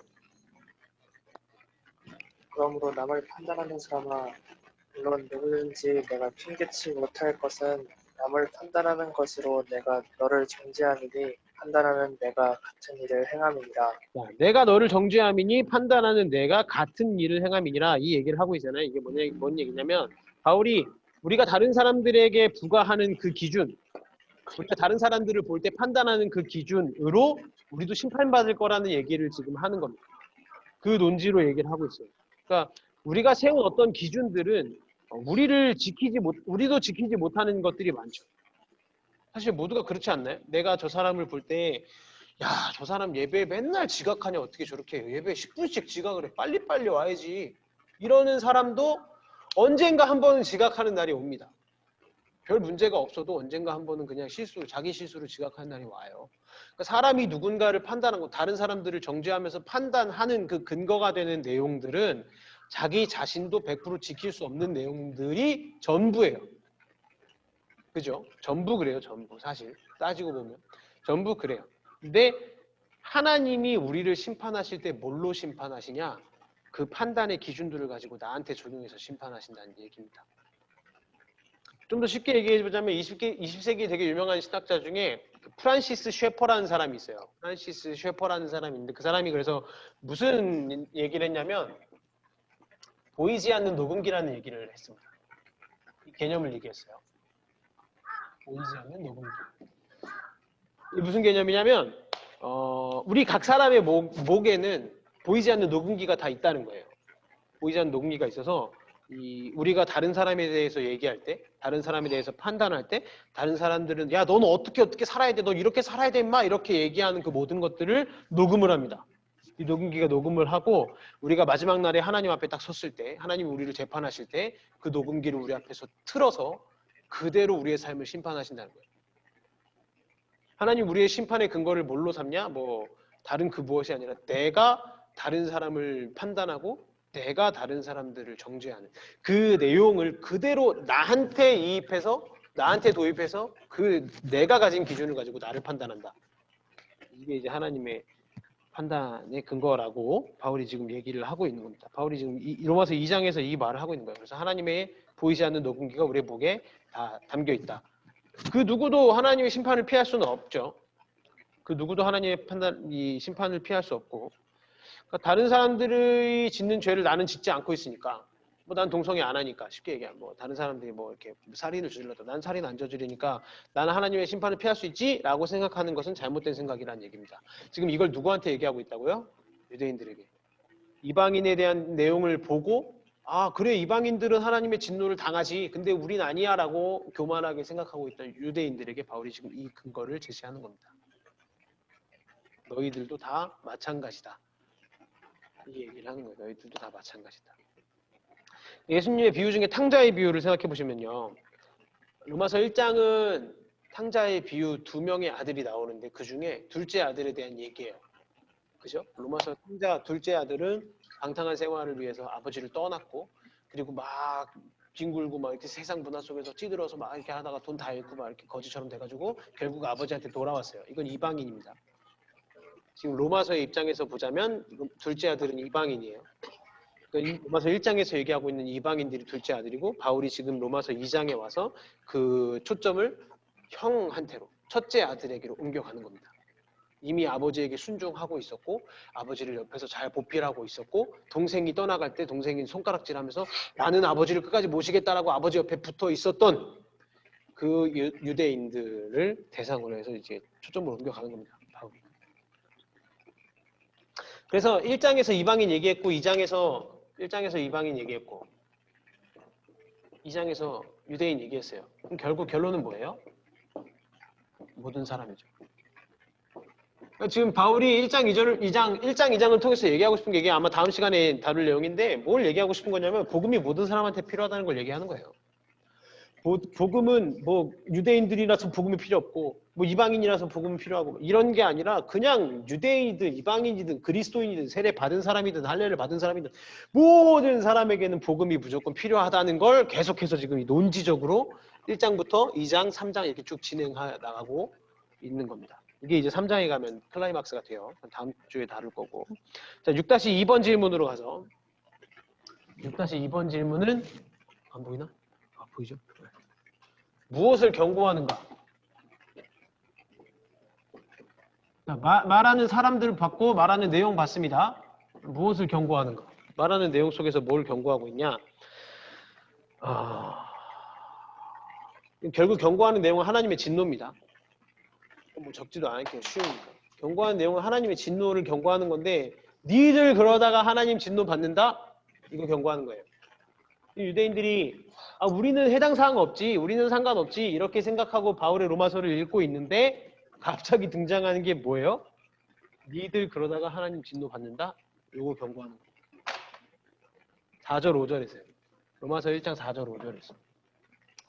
그러므로 남을 판단하는 사람아 물론 누구든지 내가 핑계치 못할 것은 남을 판단하는 것으로 내가 너를 정죄함이니 판단하는 내가 같은 일을 행함이니라. 자, 내가 너를 정죄함이니 판단하는 내가 같은 일을 행함이니라 이 얘기를 하고 있잖아요. 이게 뭔 얘기냐면 바울이 우리가 다른 사람들에게 부과하는 그 기준 우리가 다른 사람들을 볼 때 판단하는 그 기준으로 우리도 심판받을 거라는 얘기를 지금 하는 겁니다. 그 논지로 얘기를 하고 있어요. 그러니까 우리가 세운 어떤 기준들은 우리도 지키지 못하는 것들이 많죠. 사실 모두가 그렇지 않나요? 내가 저 사람을 볼 때 야, 저 사람 예배에 맨날 지각하냐 어떻게 저렇게 해요? 예배에 10분씩 지각을 해. 빨리빨리 와야지. 이러는 사람도 언젠가 한 번은 지각하는 날이 옵니다. 별 문제가 없어도 언젠가 한 번은 그냥 자기 실수로 지각하는 날이 와요. 그러니까 사람이 누군가를 판단하고 다른 사람들을 정죄하면서 판단하는 그 근거가 되는 내용들은 자기 자신도 100% 지킬 수 없는 내용들이 전부예요. 그죠? 전부 그래요, 전부. 사실 따지고 보면 전부 그래요. 근데 하나님이 우리를 심판하실 때 뭘로 심판하시냐? 그 판단의 기준들을 가지고 나한테 적용해서 심판하신다는 얘기입니다. 좀 더 쉽게 얘기해보자면 20세기 되게 유명한 신학자 중에 프란시스 쉐퍼라는 사람이 있어요. 프란시스 쉐퍼라는 사람이 있는데 그 사람이 그래서 무슨 얘기를 했냐면 보이지 않는 녹음기라는 얘기를 했습니다. 이 개념을 얘기했어요. 보이지 않는 녹음기. 이게 무슨 개념이냐면 우리 각 사람의 목에는 보이지 않는 녹음기가 다 있다는 거예요. 보이지 않는 녹음기가 있어서 우리가 다른 사람에 대해서 얘기할 때, 다른 사람에 대해서 판단할 때, 다른 사람들은 야 너는 어떻게 살아야 돼, 너 이렇게 살아야 돼 임마 이렇게 얘기하는 그 모든 것들을 녹음을 합니다. 이 녹음기가 녹음을 하고 우리가 마지막 날에 하나님 앞에 딱 섰을 때, 하나님이 우리를 재판하실 때 그 녹음기를 우리 앞에서 틀어서 그대로 우리의 삶을 심판하신다는 거예요. 하나님 우리의 심판의 근거를 뭘로 삼냐? 다른 그 무엇이 아니라 내가 다른 사람을 판단하고 내가 다른 사람들을 정죄하는 그 내용을 그대로 나한테 이입해서 나한테 도입해서 그 내가 가진 기준을 가지고 나를 판단한다. 이게 이제 하나님의 판단의 근거라고 바울이 지금 얘기를 하고 있는 겁니다. 바울이 지금 로마서 2장에서 이 말을 하고 있는 거예요. 그래서 하나님의 보이지 않는 녹음기가 우리의 목에 다 담겨 있다. 그 누구도 하나님의 심판을 피할 수는 없죠. 그 누구도 하나님의 이 심판을 피할 수 없고, 그러니까 다른 사람들이 짓는 죄를 나는 짓지 않고 있으니까, 뭐 난 동성애 안 하니까, 쉽게 얘기하면 뭐 다른 사람들이 뭐 이렇게 살인을 저질러도 난 살인 안 저지르니까 나는 하나님의 심판을 피할 수 있지라고 생각하는 것은 잘못된 생각이라는 얘기입니다. 지금 이걸 누구한테 얘기하고 있다고요? 유대인들에게. 이방인에 대한 내용을 보고 아 그래 이방인들은 하나님의 진노를 당하지 근데 우린 아니야라고 교만하게 생각하고 있던 유대인들에게 바울이 지금 이 근거를 제시하는 겁니다. 너희들도 다 마찬가지다. 이 얘기를 하는 거예요. 너희들도 다 마찬가지다. 예수님의 비유 중에 탕자의 비유를 생각해 보시면요. 로마서 1장은 탕자의 비유 2명의 아들이 나오는데 그 중에 둘째 아들에 대한 얘기예요. 그죠? 로마서 탕자 둘째 아들은 방탕한 생활을 위해서 아버지를 떠났고 그리고 막 뒹굴고 막 이렇게 세상 문화 속에서 찌들어서 막 이렇게 하다가 돈 다 잃고 막 이렇게 거지처럼 돼가지고 결국 아버지한테 돌아왔어요. 이건 이방인입니다. 지금 로마서의 입장에서 보자면 둘째 아들은 이방인이에요. 그러니까 로마서 1장에서 얘기하고 있는 이방인들이 둘째 아들이고 바울이 지금 로마서 2장에 와서 그 초점을 형한테로 첫째 아들에게로 옮겨가는 겁니다. 이미 아버지에게 순종하고 있었고 아버지를 옆에서 잘 보필하고 있었고 동생이 떠나갈 때 동생이 손가락질하면서 나는 아버지를 끝까지 모시겠다라고 아버지 옆에 붙어 있었던 그 유대인들을 대상으로 해서 이제 초점을 옮겨가는 겁니다. 바울이. 그래서 1장에서 이방인 얘기했고 1장에서 이방인 얘기했고 2장에서 유대인 얘기했어요. 그럼 결국 결론은 뭐예요? 모든 사람이죠. 지금 바울이 1장 2장을 통해서 얘기하고 싶은 게 이게 아마 다음 시간에 다룰 내용인데 뭘 얘기하고 싶은 거냐면 복음이 모든 사람한테 필요하다는 걸 얘기하는 거예요. 복음은 뭐 유대인들이라서 복음이 필요 없고 뭐 이방인이라서 복음이 필요하고 이런 게 아니라 그냥 유대인이든 이방인이든 그리스도인이든 세례 받은 사람이든 할례를 받은 사람이든 모든 사람에게는 복음이 무조건 필요하다는 걸 계속해서 지금 논지적으로 1장부터 2장, 3장 이렇게 쭉 진행해 나가고 있는 겁니다. 이게 이제 3장에 가면 클라이막스가 돼요. 다음 주에 다룰 거고. 자, 6-2번 질문으로 가서 6-2번 질문은 안 보이나? 아, 보이죠? 무엇을 경고하는가? 자, 말하는 사람들 받고 말하는 내용 받습니다. 무엇을 경고하는가? 말하는 내용 속에서 뭘 경고하고 있냐? 결국 경고하는 내용은 하나님의 진노입니다. 뭐 적지도 않게 쉬우니까. 경고하는 내용은 하나님의 진노를 경고하는 건데 니들 그러다가 하나님 진노 받는다? 이거 경고하는 거예요. 유대인들이 우리는 해당 사항 없지, 우리는 상관없지 이렇게 생각하고 바울의 로마서를 읽고 있는데 갑자기 등장하는 게 뭐예요? 니들 그러다가 하나님 진노 받는다? 이거 경고하는 거예요. 4절 5절에서요. 로마서 1장 4절 5절에서.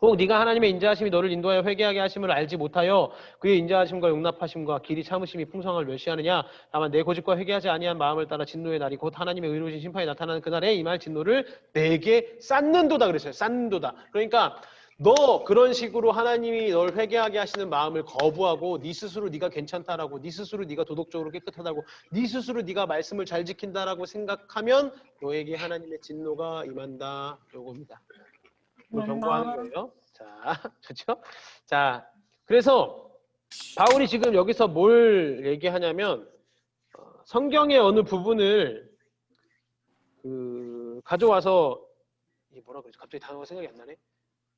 혹 네가 하나님의 인자하심이 너를 인도하여 회개하게 하심을 알지 못하여 그의 인자하심과 용납하심과 길이 참으심이 풍성함을 멸시하느냐. 다만 내 고집과 회개하지 아니한 마음을 따라 진노의 날이 곧 하나님의 의로우신 심판이 나타나는 그날에 이 말 진노를 내게 쌓는도다 그랬어요. 쌓는도다. 그러니까 너 그런 식으로 하나님이 널 회개하게 하시는 마음을 거부하고 네 스스로 네가 괜찮다라고 네 스스로 네가 도덕적으로 깨끗하다고 네 스스로 네가 말씀을 잘 지킨다라고 생각하면 너에게 하나님의 진노가 임한다. 요겁니다. 경고하는 거예요. 자, 좋죠? 자, 그래서 바울이 지금 여기서 뭘 얘기하냐면 성경의 어느 부분을 가져와서 이게 뭐라 그러죠? 갑자기 단어가 생각이 안 나네.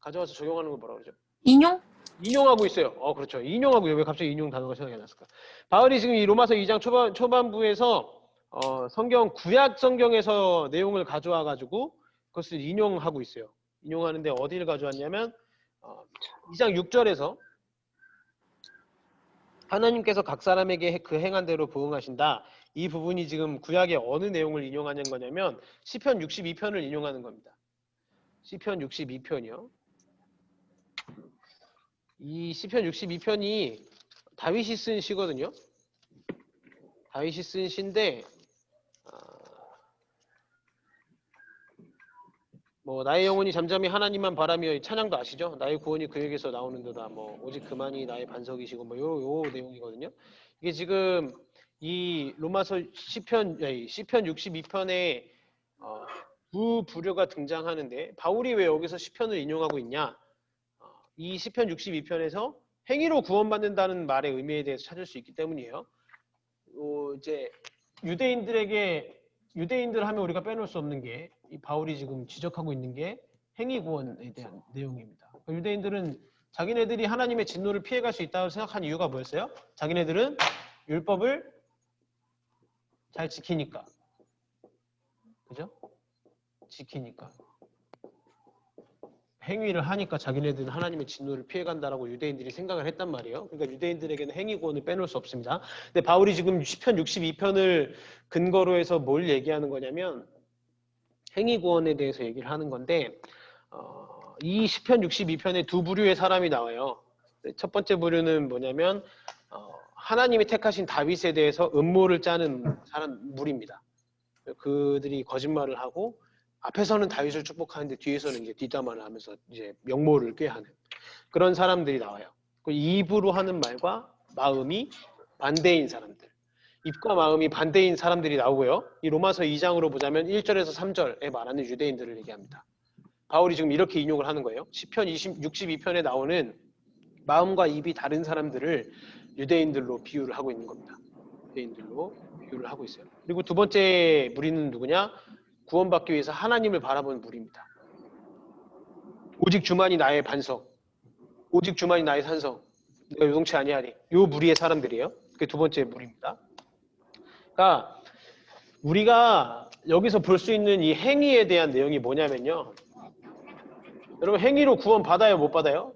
가져와서 적용하는 걸 뭐라 그러죠? 인용하고 있어요. 그렇죠. 인용하고 왜 갑자기 인용 단어가 생각이 안 났을까? 바울이 지금 이 로마서 2장 초반부에서 구약 성경에서 내용을 가져와 가지고 그것을 인용하고 있어요. 인용하는데 어디를 가져왔냐면 2장 6절에서 하나님께서 각 사람에게 그 행한 대로 부응하신다. 이 부분이 지금 구약의 어느 내용을 인용하는 거냐면 시편 62편을 인용하는 겁니다. 시편 62편이요. 이 시편 62편이 다윗이 쓴 시거든요. 다윗이 쓴 시인데 뭐 나의 영혼이 잠잠히 하나님만 바라며 이 찬양도 아시죠? 나의 구원이 그에게서 나오는도다. 뭐 오직 그만이 나의 반석이시고 뭐 요 내용이거든요. 이게 지금 이 로마서 시편 62편에 두 부류가 등장하는데 바울이 왜 여기서 시편을 인용하고 있냐? 이 시편 62편에서 행위로 구원받는다는 말의 의미에 대해서 찾을 수 있기 때문이에요. 이제 유대인들 하면 우리가 빼놓을 수 없는 게 이 바울이 지금 지적하고 있는 게 행위 구원에 대한 내용입니다. 그러니까 유대인들은 자기네들이 하나님의 진노를 피해갈 수 있다고 생각한 이유가 뭐였어요? 자기네들은 율법을 잘 지키니까. 그죠? 지키니까. 행위를 하니까 자기네들은 하나님의 진노를 피해간다라고 유대인들이 생각을 했단 말이에요. 그러니까 유대인들에게는 행위 구원을 빼놓을 수 없습니다. 근데 바울이 지금 시편 62편을 근거로 해서 뭘 얘기하는 거냐면 행위 구원에 대해서 얘기를 하는 건데 이 시편 62편에 두 부류의 사람이 나와요. 첫 번째 부류는 뭐냐면 하나님이 택하신 다윗에 대해서 음모를 짜는 무리입니다. 그들이 거짓말을 하고 앞에서는 다윗을 축복하는데 뒤에서는 이제 뒷담화를 하면서 이제 명모를 꾀하는 그런 사람들이 나와요. 그 입으로 하는 말과 마음이 반대인 사람들. 입과 마음이 반대인 사람들이 나오고요. 이 로마서 2장으로 보자면 1절에서 3절에 말하는 유대인들을 얘기합니다. 바울이 지금 이렇게 인용을 하는 거예요. 시편 62편에 나오는 마음과 입이 다른 사람들을 유대인들로 비유를 하고 있는 겁니다. 유대인들로 비유를 하고 있어요. 그리고 두 번째 무리는 누구냐? 구원받기 위해서 하나님을 바라보는 무리입니다. 오직 주만이 나의 반석, 오직 주만이 나의 산성, 내가 요동치 아니하리. 요 무리의 사람들이에요. 그게 두 번째 무리입니다. 그러니까 우리가 여기서 볼 수 있는 이 행위에 대한 내용이 뭐냐면요. 여러분 행위로 구원 받아요, 못 받아요?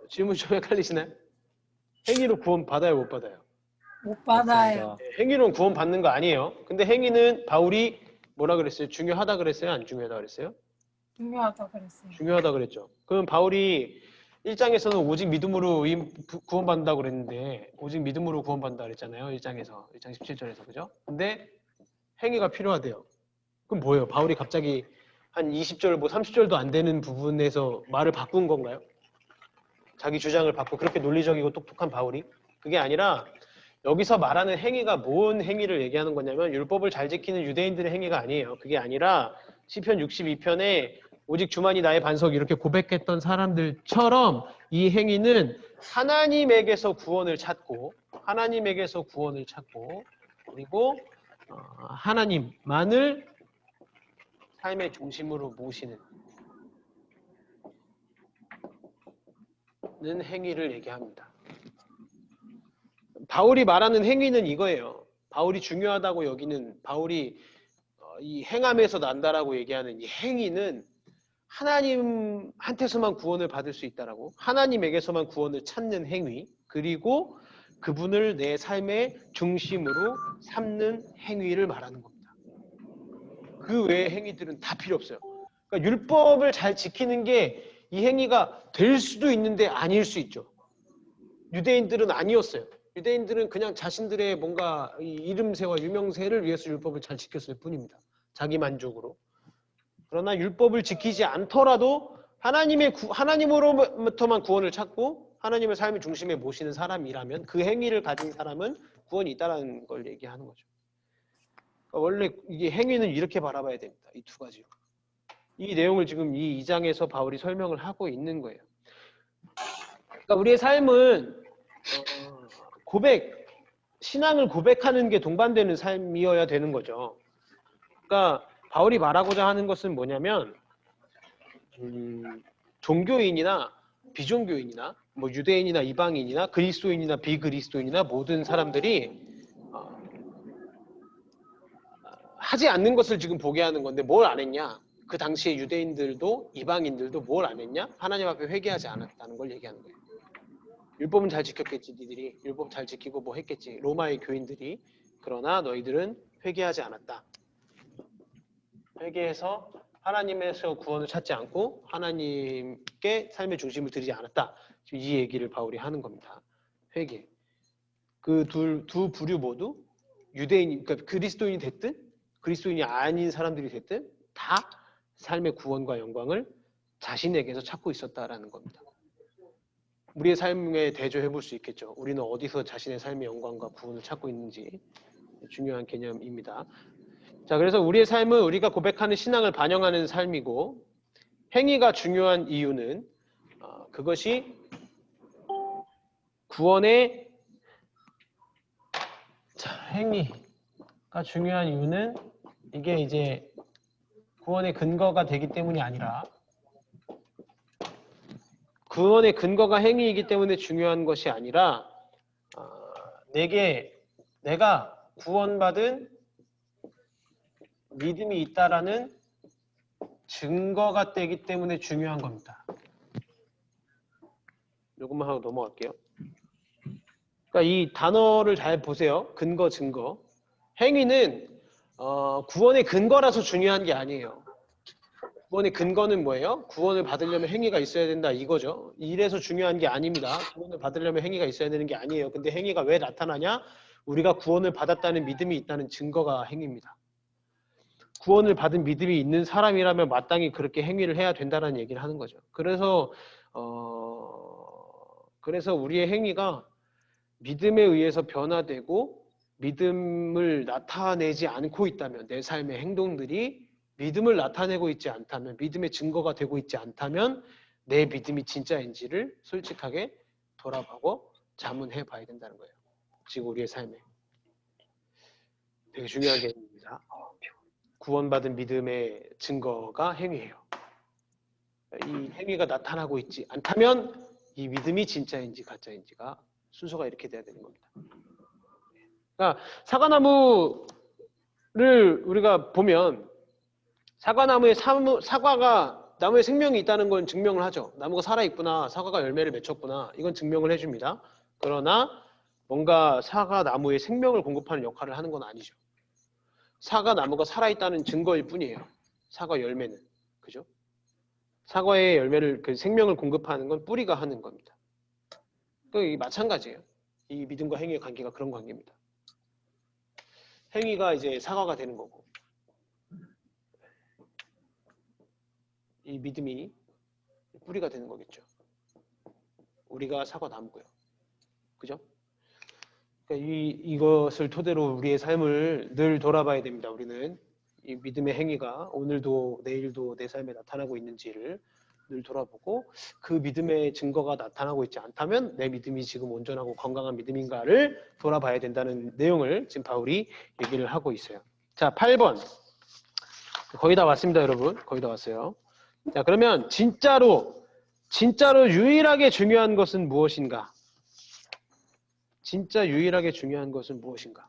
질문 좀 헷갈리시나요? 행위로 구원 받아요, 못 받아요? 못 받아요. 행위로는 구원 받는 거 아니에요. 근데 행위는 바울이 뭐라 그랬어요? 중요하다 그랬어요? 안 중요하다 그랬어요? 중요하다 그랬어요. 중요하다 그랬죠. 그럼 바울이 1장에서는 오직 믿음으로 구원받는다고 그랬는데 오직 믿음으로 구원받는다 그랬잖아요. 1장 17절에서. 그죠? 근데 행위가 필요하대요. 그럼 뭐예요? 바울이 갑자기 한 20절, 30절도 안 되는 부분에서 말을 바꾼 건가요? 자기 주장을 바꾸고 그렇게 논리적이고 똑똑한 바울이? 그게 아니라 여기서 말하는 행위가 뭔 행위를 얘기하는 거냐면 율법을 잘 지키는 유대인들의 행위가 아니에요. 그게 아니라 시편 62편에 오직 주만이 나의 반석 이렇게 고백했던 사람들처럼 이 행위는 하나님에게서 구원을 찾고 그리고 하나님만을 삶의 중심으로 모시는 행위를 얘기합니다. 바울이 말하는 행위는 이거예요. 바울이 중요하다고 여기는 바울이 이 행함에서 난다라고 얘기하는 이 행위는 하나님한테서만 구원을 받을 수 있다라고 하나님에게서만 구원을 찾는 행위 그리고 그분을 내 삶의 중심으로 삼는 행위를 말하는 겁니다. 그 외의 행위들은 다 필요 없어요. 그러니까 율법을 잘 지키는 게 이 행위가 될 수도 있는데 아닐 수 있죠. 유대인들은 아니었어요. 유대인들은 그냥 자신들의 뭔가 이름새와 유명세를 위해서 율법을 잘 지켰을 뿐입니다. 자기 만족으로. 그러나 율법을 지키지 않더라도 하나님으로부터만 구원을 찾고 하나님의 삶의 중심에 모시는 사람이라면 그 행위를 가진 사람은 구원이 있다는 걸 얘기하는 거죠. 그러니까 원래 이게 행위는 이렇게 바라봐야 됩니다. 이 두 가지로. 이 내용을 지금 이 2장에서 바울이 설명을 하고 있는 거예요. 그러니까 우리의 삶은 신앙을 고백하는 게 동반되는 삶이어야 되는 거죠. 그러니까 바울이 말하고자 하는 것은 뭐냐면 종교인이나 비종교인이나 뭐 유대인이나 이방인이나 그리스도인이나 비그리스도인이나 모든 사람들이 하지 않는 것을 지금 보게 하는 건데 뭘 안 했냐? 그 당시에 유대인들도 이방인들도 뭘 안 했냐? 하나님 앞에 회개하지 않았다는 걸 얘기하는 거예요. 율법은 잘 지켰겠지, 니들이. 율법 잘 지키고 뭐 했겠지. 로마의 교인들이. 그러나 너희들은 회개하지 않았다. 회개해서 하나님에서 구원을 찾지 않고 하나님께 삶의 중심을 들이지 않았다. 이 얘기를 바울이 하는 겁니다. 회개. 그 두 부류 모두 유대인, 그러니까 그리스도인이 됐든 그리스도인이 아닌 사람들이 됐든 다 삶의 구원과 영광을 자신에게서 찾고 있었다라는 겁니다. 우리의 삶에 대조해 볼 수 있겠죠. 우리는 어디서 자신의 삶의 영광과 구원을 찾고 있는지 중요한 개념입니다. 자, 그래서 우리의 삶은 우리가 고백하는 신앙을 반영하는 삶이고 행위가 중요한 이유는 그것이 구원의 행위가 중요한 이유는 이게 이제 구원의 근거가 되기 때문이 아니라 구원의 근거가 행위이기 때문에 중요한 것이 아니라 내가 구원받은 믿음이 있다라는 증거가 되기 때문에 중요한 겁니다. 이것만 하고 넘어갈게요. 그러니까 이 단어를 잘 보세요. 근거, 증거. 행위는 구원의 근거라서 중요한 게 아니에요. 구원의 근거는 뭐예요? 구원을 받으려면 행위가 있어야 된다 이거죠. 이래서 중요한 게 아닙니다. 구원을 받으려면 행위가 있어야 되는 게 아니에요. 근데 행위가 왜 나타나냐? 우리가 구원을 받았다는 믿음이 있다는 증거가 행위입니다. 구원을 받은 믿음이 있는 사람이라면 마땅히 그렇게 행위를 해야 된다는 얘기를 하는 거죠. 그래서 우리의 행위가 믿음에 의해서 변화되고 믿음을 나타내지 않고 있다면, 내 삶의 행동들이 믿음을 나타내고 있지 않다면, 믿음의 증거가 되고 있지 않다면 내 믿음이 진짜인지를 솔직하게 돌아보고 자문해 봐야 된다는 거예요. 지금 우리의 삶에. 되게 중요한 개념입니다. 구원받은 믿음의 증거가 행위예요. 이 행위가 나타나고 있지 않다면 이 믿음이 진짜인지 가짜인지가 순서가 이렇게 돼야 되는 겁니다. 그러니까 사과나무를 우리가 보면 사과가 나무에 생명이 있다는 건 증명을 하죠. 나무가 살아있구나, 사과가 열매를 맺혔구나, 이건 증명을 해줍니다. 그러나 뭔가 사과나무에 생명을 공급하는 역할을 하는 건 아니죠. 사과나무가 살아있다는 증거일 뿐이에요. 사과 열매는. 그죠? 사과의 열매를, 그 생명을 공급하는 건 뿌리가 하는 겁니다. 이게 마찬가지예요. 이 믿음과 행위의 관계가 그런 관계입니다. 행위가 이제 사과가 되는 거고, 이 믿음이 뿌리가 되는 거겠죠. 우리가 사과나무고요. 그죠? 그러니까 이것을 토대로 우리의 삶을 늘 돌아봐야 됩니다. 우리는 이 믿음의 행위가 오늘도 내일도 내 삶에 나타나고 있는지를 늘 돌아보고, 그 믿음의 증거가 나타나고 있지 않다면 내 믿음이 지금 온전하고 건강한 믿음인가를 돌아봐야 된다는 내용을 지금 바울이 얘기를 하고 있어요. 자, 8번. 거의 다 왔습니다, 여러분. 거의 다 왔어요. 자, 그러면 진짜로 유일하게 중요한 것은 무엇인가? 진짜 유일하게 중요한 것은 무엇인가?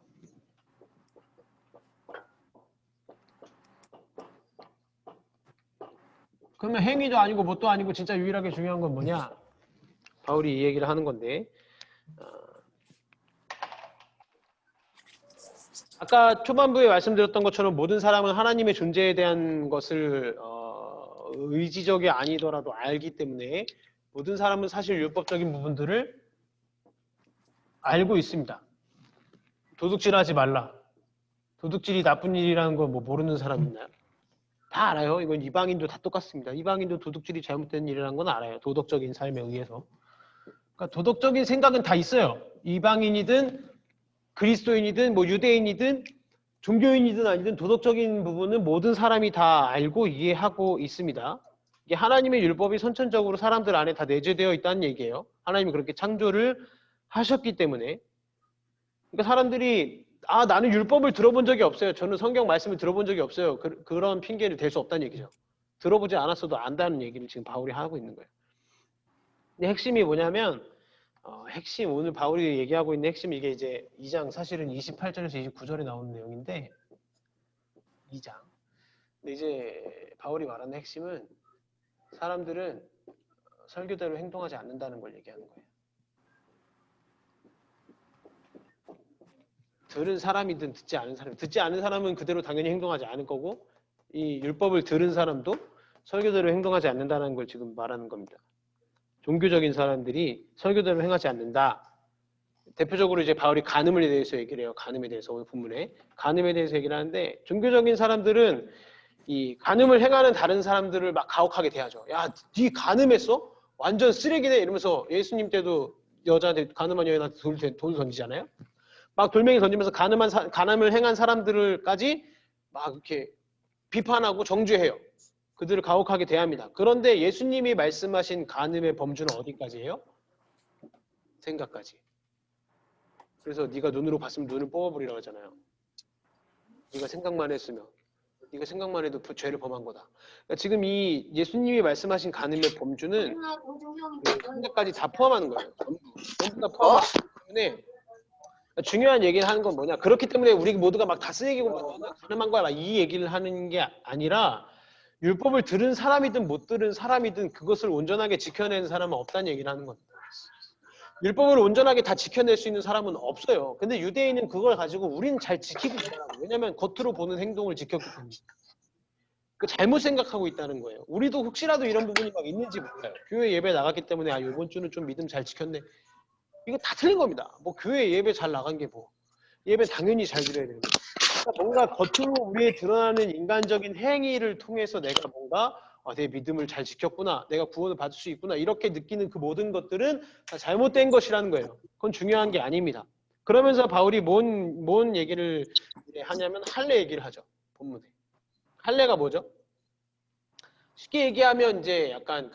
그러면 행위도 아니고 뭣도 아니고 진짜 유일하게 중요한 건 뭐냐? 바울이 이 얘기를 하는 건데, 아까 초반부에 말씀드렸던 것처럼 모든 사람은 하나님의 존재에 대한 것을 의지적이 아니더라도 알기 때문에 모든 사람은 사실 율법적인 부분들을 알고 있습니다. 도둑질하지 말라. 도둑질이 나쁜 일이라는 걸 뭐 모르는 사람 있나요? 다 알아요. 이건 이방인도 다 똑같습니다. 이방인도 도둑질이 잘못된 일이라는 건 알아요. 도덕적인 삶에 의해서. 그러니까 도덕적인 생각은 다 있어요. 이방인이든 그리스도인이든 뭐 유대인이든 종교인이든 아니든 도덕적인 부분은 모든 사람이 다 알고 이해하고 있습니다. 이게 하나님의 율법이 선천적으로 사람들 안에 다 내재되어 있다는 얘기예요. 하나님이 그렇게 창조를 하셨기 때문에. 그러니까 사람들이 나는 율법을 들어본 적이 없어요. 저는 성경 말씀을 들어본 적이 없어요. 그런 핑계를 댈 수 없다는 얘기죠. 들어보지 않았어도 안다는 얘기를 지금 바울이 하고 있는 거예요. 근데 핵심이 뭐냐면 오늘 바울이 얘기하고 있는 핵심이 이게 이제 2장 사실은 28절에서 29절에 나오는 내용인데 2장. 근데 이제 바울이 말하는 핵심은 사람들은 설교대로 행동하지 않는다는 걸 얘기하는 거예요. 들은 사람이든 듣지 않은 사람은 그대로 당연히 행동하지 않을 거고, 이 율법을 들은 사람도 설교대로 행동하지 않는다는 걸 지금 말하는 겁니다. 종교적인 사람들이 설교대로 행하지 않는다. 대표적으로 이제 바울이 간음에 대해서 얘기를 해요. 간음에 대해서 오늘 본문에 간음에 대해서 얘기를 하는데 종교적인 사람들은 이 간음을 행하는 다른 사람들을 막 가혹하게 대하죠. 야, 네 간음했어? 완전 쓰레기네 이러면서 예수님 때도 여자한테 간음한 여인한테 돌 던지잖아요. 막 돌멩이 던지면서 간음을 행한 사람들까지 막 이렇게 비판하고 정죄해요. 그들을 가혹하게 대합니다. 그런데 예수님이 말씀하신 간음의 범주는 어디까지예요? 생각까지. 그래서 네가 눈으로 봤으면 눈을 뽑아버리라고 하잖아요. 네가 생각만 했으면. 네가 생각만 해도 죄를 범한 거다. 그러니까 지금 이 예수님이 말씀하신 간음의 범주는 생각까지 다 포함하는 거예요. 전부 다 포함하기 때문에 중요한 얘기를 하는 건 뭐냐. 그렇기 때문에 우리 모두가 막 다 쓰레기고 너는 가늠한 거야. 막 이 얘기를 하는 게 아니라 율법을 들은 사람이든 못 들은 사람이든 그것을 온전하게 지켜내는 사람은 없다는 얘기를 하는 겁니다. 율법을 온전하게 다 지켜낼 수 있는 사람은 없어요. 근데 유대인은 그걸 가지고 우리는 잘 지키고 있다는 거예요. 왜냐하면 겉으로 보는 행동을 지켰기 때문에. 그 잘못 생각하고 있다는 거예요. 우리도 혹시라도 이런 부분이 막 있는지 몰라요. 교회 예배 나갔기 때문에 아 이번 주는 좀 믿음 잘 지켰네. 이거 다 틀린 겁니다. 뭐 교회 예배 잘 나간 게 뭐. 예배 당연히 잘 드려야 되는 거예요. 그러니까 뭔가 겉으로 우리의 드러나는 인간적인 행위를 통해서 내가 뭔가 내 믿음을 잘 지켰구나. 내가 구원을 받을 수 있구나. 이렇게 느끼는 그 모든 것들은 다 잘못된 것이라는 거예요. 그건 중요한 게 아닙니다. 그러면서 바울이 뭔 얘기를 하냐면 할례 얘기를 하죠. 본문에. 할례가 뭐죠? 쉽게 얘기하면 이제 약간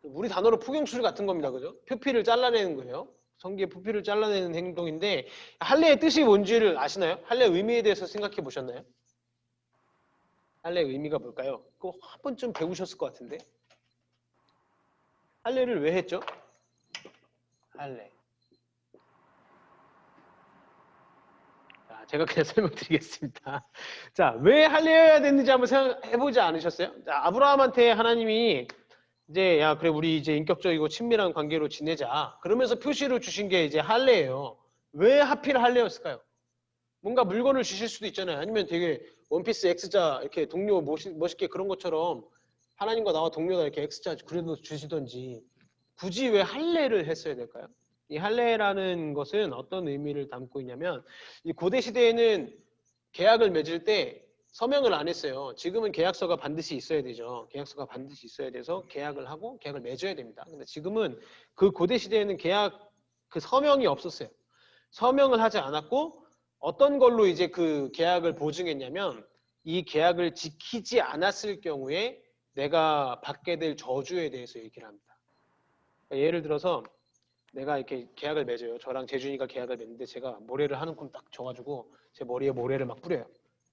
우리 단어로 포경출 같은 겁니다. 그죠? 표피를 잘라내는 거예요. 성기의 표피를 잘라내는 행동인데 할례의 뜻이 뭔지를 아시나요? 할례 의미에 대해서 생각해 보셨나요? 할례의 의미가 뭘까요? 그거 한 번쯤 배우셨을 것 같은데. 할례를 왜 했죠? 할례. 자, 제가 그냥 설명드리겠습니다. 자, 왜 할례해야 되는지 한번 생각해보지 않으셨어요? 자, 아브라함한테 하나님이 이제 야 그래 우리 이제 인격적이고 친밀한 관계로 지내자. 그러면서 표시를 주신 게 이제 할례예요. 왜 하필 할례였을까요? 뭔가 물건을 주실 수도 있잖아요. 아니면 되게 원피스 X자 이렇게 동료 멋있게 그런 것처럼 하나님과 나와 동료가 이렇게 X자 그래도 주시던지 굳이 왜 할례를 했어야 될까요? 이 할례라는 것은 어떤 의미를 담고 있냐면 이 고대 시대에는 계약을 맺을 때 서명을 안 했어요. 지금은 계약서가 반드시 있어야 되죠. 계약서가 반드시 있어야 돼서 계약을 하고 계약을 맺어야 됩니다. 근데 지금은 그 고대 시대에는 그 서명이 없었어요. 서명을 하지 않았고 어떤 걸로 이제 그 계약을 보증했냐면 이 계약을 지키지 않았을 경우에 내가 받게 될 저주에 대해서 얘기를 합니다. 그러니까 예를 들어서 내가 이렇게 계약을 맺어요. 저랑 재준이가 계약을 맺는데 제가 모래를 한 움큼 딱 줘가지고 제 머리에 모래를 막 뿌려요.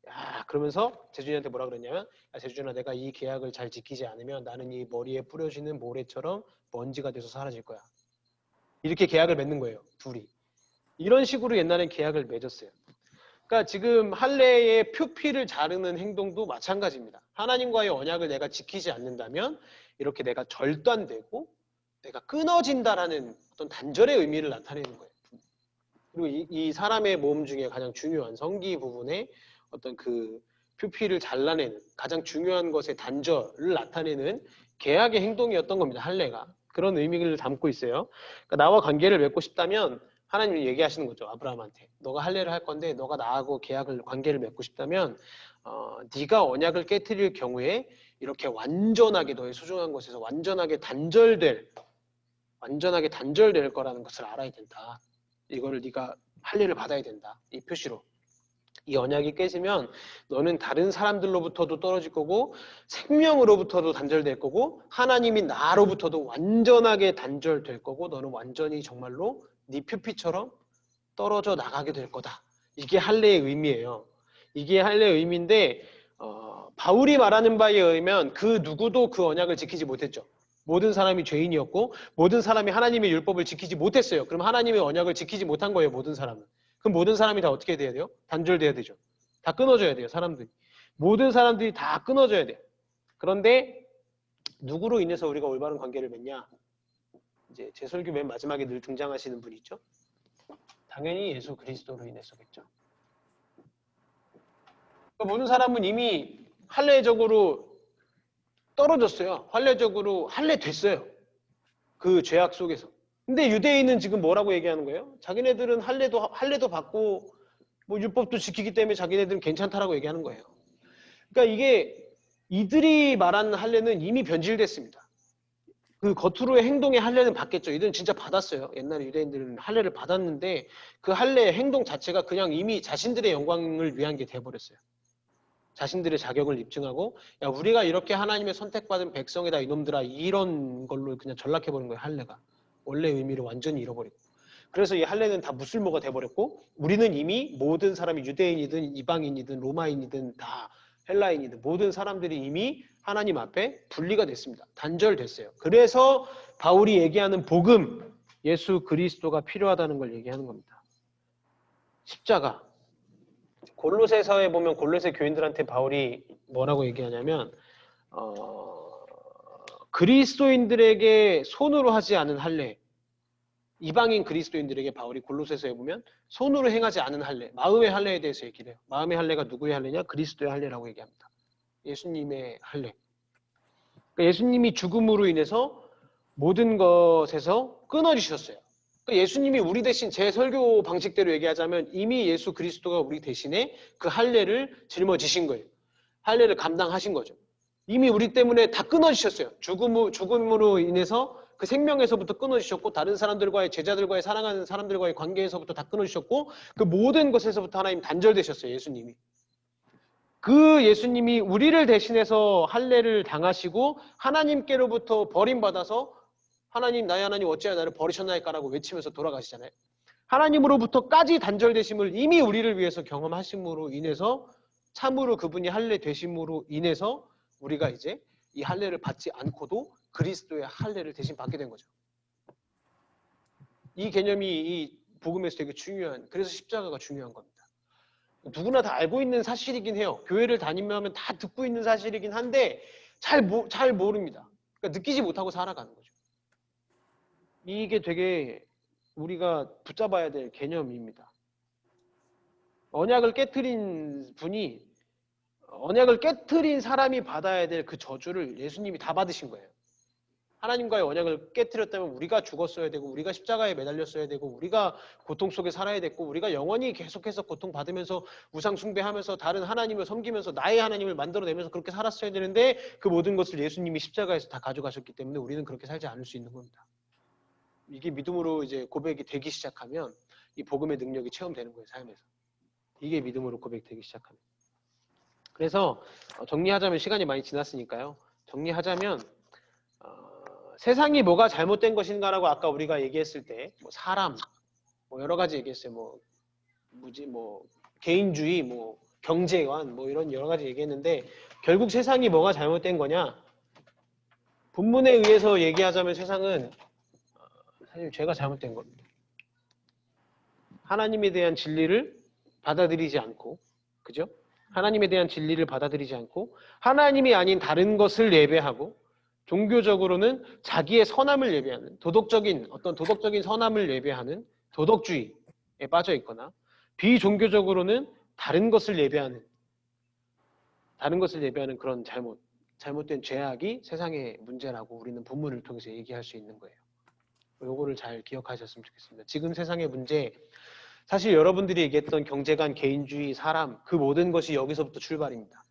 야, 그러면서 재준이한테 뭐라 그랬냐면 야, 재준아 내가 이 계약을 잘 지키지 않으면 나는 이 머리에 뿌려지는 모래처럼 먼지가 돼서 사라질 거야. 이렇게 계약을 맺는 거예요. 둘이. 이런 식으로 옛날엔 계약을 맺었어요. 그러니까 지금 할례의 표피를 자르는 행동도 마찬가지입니다. 하나님과의 언약을 내가 지키지 않는다면 이렇게 내가 절단되고 내가 끊어진다라는 어떤 단절의 의미를 나타내는 거예요. 그리고 이 사람의 몸 중에 가장 중요한 성기 부분에 어떤 그 표피를 잘라내는 가장 중요한 것의 단절을 나타내는 계약의 행동이었던 겁니다. 할례가. 그런 의미를 담고 있어요. 그러니까 나와 관계를 맺고 싶다면 하나님이 얘기하시는 거죠. 아브라함한테. 너가 할례를 할 건데 너가 나하고 관계를 맺고 싶다면 네가 언약을 깨트릴 경우에 이렇게 완전하게 너의 소중한 것에서 완전하게 단절될 거라는 것을 알아야 된다. 이거를 네가 할례를 받아야 된다. 이 표시로. 이 언약이 깨지면 너는 다른 사람들로부터도 떨어질 거고 생명으로부터도 단절될 거고 하나님이 나로부터도 완전하게 단절될 거고 너는 완전히 정말로 네 표피처럼 떨어져 나가게 될 거다. 이게 할례의 의미예요. 이게 할례의 의미인데 바울이 말하는 바에 의하면 그 누구도 그 언약을 지키지 못했죠. 모든 사람이 죄인이었고 모든 사람이 하나님의 율법을 지키지 못했어요. 그럼 하나님의 언약을 지키지 못한 거예요. 모든 사람은. 그럼 모든 사람이 다 어떻게 돼야 돼요? 단절돼야 되죠. 다 끊어져야 돼요. 사람들이. 모든 사람들이 다 끊어져야 돼요. 그런데 누구로 인해서 우리가 올바른 관계를 맺냐? 이제 제 설교 맨 마지막에 늘 등장하시는 분이 있죠. 당연히 예수 그리스도로 인해서겠죠. 모든 사람은 이미 할례적으로 떨어졌어요. 할례적으로 할례됐어요. 그 죄악 속에서. 근데 유대인은 지금 뭐라고 얘기하는 거예요? 자기네들은 할례도 받고 뭐 율법도 지키기 때문에 자기네들은 괜찮다라고 얘기하는 거예요. 그러니까 이게 이들이 말하는 할례는 이미 변질됐습니다. 그 겉으로의 행동의 할례는 받겠죠. 이들은 진짜 받았어요. 옛날에 유대인들은 할례를 받았는데 그 할례의 행동 자체가 그냥 이미 자신들의 영광을 위한 게 돼버렸어요. 자신들의 자격을 입증하고 야 우리가 이렇게 하나님의 선택받은 백성이다 이놈들아 이런 걸로 그냥 전락해버린 거예요. 할례가. 원래 의미를 완전히 잃어버리고. 그래서 이 할례는 다 무슬모가 돼버렸고 우리는 이미 모든 사람이 유대인이든 이방인이든 로마인이든 다 헬라인이든 모든 사람들이 이미 하나님 앞에 분리가 됐습니다. 단절됐어요. 그래서 바울이 얘기하는 복음, 예수 그리스도가 필요하다는 걸 얘기하는 겁니다. 십자가. 골로새서에 보면 골로새 교인들한테 바울이 뭐라고 얘기하냐면 그리스도인들에게 손으로 하지 않은 할례, 이방인 그리스도인들에게 바울이 골로새서에 보면 손으로 행하지 않은 할례, 마음의 할례에 대해서 얘기를 해요. 마음의 할례가 누구의 할례냐? 그리스도의 할례라고 얘기합니다. 예수님의 할례. 그러니까 예수님이 죽음으로 인해서 모든 것에서 끊어주셨어요. 그러니까 예수님이 우리 대신 제 설교 방식대로 얘기하자면 이미 예수 그리스도가 우리 대신에 그 할례를 짊어지신 거예요. 할례를 감당하신 거죠. 이미 우리 때문에 다 끊어주셨어요. 죽음으로 인해서 그 생명에서부터 끊어주셨고 다른 사람들과의 제자들과의 사랑하는 사람들과의 관계에서부터 다 끊어주셨고 그 모든 것에서부터 하나님 단절되셨어요. 예수님이. 그 예수님이 우리를 대신해서 할례를 당하시고 하나님께로부터 버림받아서 하나님 나의 하나님 어찌하여 나를 버리셨나이까라고 외치면서 돌아가시잖아요. 하나님으로부터까지 단절되심을 이미 우리를 위해서 경험하심으로 인해서 참으로 그분이 할례 되심으로 인해서 우리가 이제 이 할례를 받지 않고도 그리스도의 할례를 대신 받게 된 거죠. 이 개념이 이 복음에서 되게 중요한, 그래서 십자가가 중요한 겁니다. 누구나 다 알고 있는 사실이긴 해요. 교회를 다니면 다 듣고 있는 사실이긴 한데 잘 모릅니다. 그러니까 느끼지 못하고 살아가는 거죠. 이게 되게 우리가 붙잡아야 될 개념입니다. 언약을 깨트린 사람이 받아야 될 그 저주를 예수님이 다 받으신 거예요. 하나님과의 언약을 깨트렸다면 우리가 죽었어야 되고 우리가 십자가에 매달렸어야 되고 우리가 고통 속에 살아야 됐고 우리가 영원히 계속해서 고통받으면서 우상 숭배하면서 다른 하나님을 섬기면서 나의 하나님을 만들어내면서 그렇게 살았어야 되는데 그 모든 것을 예수님이 십자가에서 다 가져가셨기 때문에 우리는 그렇게 살지 않을 수 있는 겁니다. 이게 믿음으로 이제 고백이 되기 시작하면 이 복음의 능력이 체험되는 거예요. 삶에서. 이게 믿음으로 고백되기 시작합니다. 그래서 정리하자면 시간이 많이 지났으니까요. 정리하자면 세상이 뭐가 잘못된 것인가라고 아까 우리가 얘기했을 때 뭐 사람, 뭐 여러 가지 얘기했어요. 뭐 개인주의, 뭐 경제관, 뭐 이런 여러 가지 얘기했는데 결국 세상이 뭐가 잘못된 거냐? 본문에 의해서 얘기하자면 세상은 사실 죄가 잘못된 겁니다. 하나님에 대한 진리를 받아들이지 않고, 그죠? 하나님에 대한 진리를 받아들이지 않고 하나님이 아닌 다른 것을 예배하고 종교적으로는 자기의 선함을 예배하는 도덕적인 선함을 예배하는 도덕주의에 빠져 있거나 비종교적으로는 다른 것을 예배하는 그런 잘못된 죄악이 세상의 문제라고 우리는 본문을 통해서 얘기할 수 있는 거예요. 요거를 잘 기억하셨으면 좋겠습니다. 지금 세상의 문제, 사실 여러분들이 얘기했던 경제관, 개인주의, 사람, 그 모든 것이 여기서부터 출발입니다.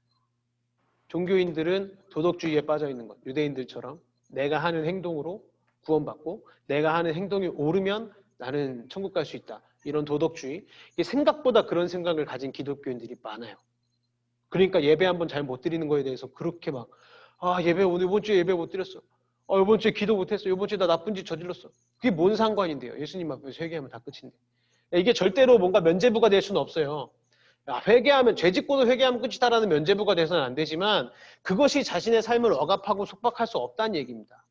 종교인들은 도덕주의에 빠져 있는 것, 유대인들처럼 내가 하는 행동으로 구원받고 내가 하는 행동이 옳으면 나는 천국 갈 수 있다. 이런 도덕주의, 이게 생각보다 그런 생각을 가진 기독교인들이 많아요. 그러니까 예배 한번 잘 못 드리는 거에 대해서 그렇게 막 이번 주에 예배 못 드렸어. 이번 주에 기도 못했어. 이번 주에 나 나쁜 짓 저질렀어. 그게 뭔 상관인데요. 예수님 앞에서 회개하면 다 끝인데. 이게 절대로 뭔가 면죄부가 될 수는 없어요. 회개하면, 죄 짓고도 회개하면 끝이다라는 면죄부가 돼서는 안 되지만 그것이 자신의 삶을 억압하고 속박할 수 없다는 얘기입니다.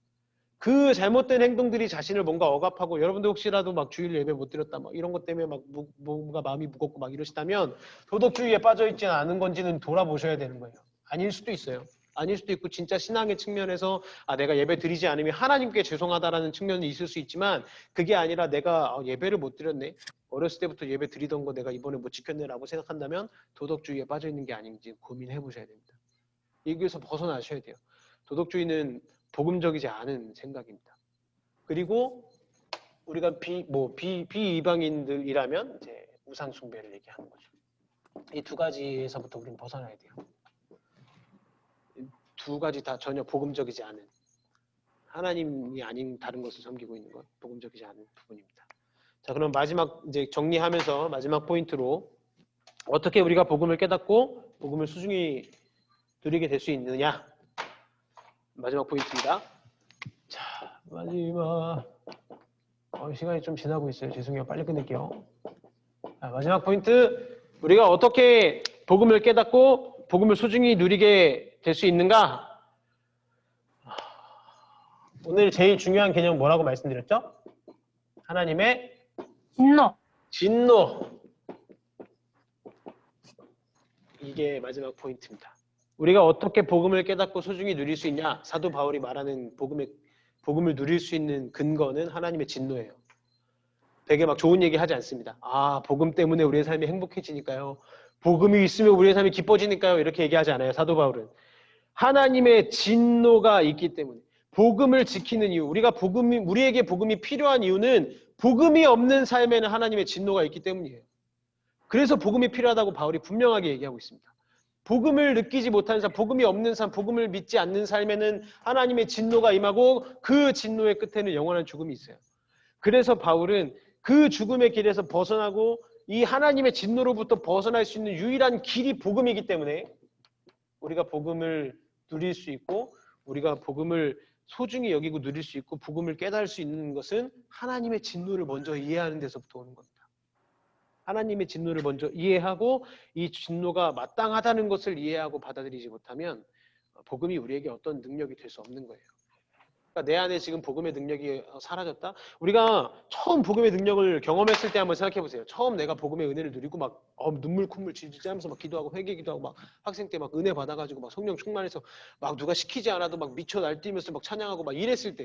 그 잘못된 행동들이 자신을 뭔가 억압하고, 여러분들 혹시라도 막 주일 예배 못 드렸다 막 이런 것 때문에 막 뭔가 마음이 무겁고 막 이러시다면 도덕주의에 빠져 있지는 않은 건지는 돌아보셔야 되는 거예요. 아닐 수도 있어요. 아닐 수도 있고 진짜 신앙의 측면에서 내가 예배 드리지 않으면 하나님께 죄송하다라는 측면이 있을 수 있지만 그게 아니라 내가 예배를 못 드렸네. 어렸을 때부터 예배 드리던 거 내가 이번에 못 지켰네라고 생각한다면 도덕주의에 빠져 있는 게 아닌지 고민해 보셔야 됩니다. 여기에서 벗어나셔야 돼요. 도덕주의는 복음적이지 않은 생각입니다. 그리고 우리가 비이방인들이라면 이제 우상 숭배를 얘기하는 거죠. 이 두 가지에서부터 우리는 벗어나야 돼요. 두 가지 다 전혀 복음적이지 않은, 하나님이 아닌 다른 것을 섬기고 있는 것, 복음적이지 않은 부분입니다. 자, 그럼 마지막 이제 정리하면서 마지막 포인트로 어떻게 우리가 복음을 깨닫고 복음을 소중히 누리게 될 수 있느냐, 마지막 포인트입니다. 자, 마지막 시간이 좀 지나고 있어요. 죄송해요. 빨리 끝낼게요. 자, 마지막 포인트, 우리가 어떻게 복음을 깨닫고 복음을 소중히 누리게 될 수 있는가? 오늘 제일 중요한 개념 뭐라고 말씀드렸죠? 하나님의 진노. 이게 마지막 포인트입니다. 우리가 어떻게 복음을 깨닫고 소중히 누릴 수 있냐? 사도 바울이 말하는 복음을 누릴 수 있는 근거는 하나님의 진노예요. 되게 막 좋은 얘기 하지 않습니다. 아, 복음 때문에 우리의 삶이 행복해지니까요. 복음이 있으면 우리의 삶이 기뻐지니까요. 이렇게 얘기하지 않아요. 사도 바울은. 하나님의 진노가 있기 때문에. 복음을 지키는 이유, 우리에게 복음이 필요한 이유는 복음이 없는 삶에는 하나님의 진노가 있기 때문이에요. 그래서 복음이 필요하다고 바울이 분명하게 얘기하고 있습니다. 복음을 느끼지 못하는 삶, 복음이 없는 삶, 복음을 믿지 않는 삶에는 하나님의 진노가 임하고 그 진노의 끝에는 영원한 죽음이 있어요. 그래서 바울은 그 죽음의 길에서 벗어나고 이 하나님의 진노로부터 벗어날 수 있는 유일한 길이 복음이기 때문에 우리가 복음을 누릴 수 있고 우리가 복음을 소중히 여기고 누릴 수 있고 복음을 깨달을 수 있는 것은 하나님의 진노를 먼저 이해하는 데서부터 오는 겁니다. 하나님의 진노를 먼저 이해하고 이 진노가 마땅하다는 것을 이해하고 받아들이지 못하면 복음이 우리에게 어떤 능력이 될 수 없는 거예요. 그러니까 내 안에 지금 복음의 능력이 사라졌다? 우리가 처음 복음의 능력을 경험했을 때 한번 생각해 보세요. 처음 내가 복음의 은혜를 누리고 막 눈물 콧물 질질 짜면서 막 기도하고 회개기도하고 막 학생 때 막 은혜 받아가지고 막 성령 충만해서 막 누가 시키지 않아도 막 미쳐 날뛰면서 막 찬양하고 막 이랬을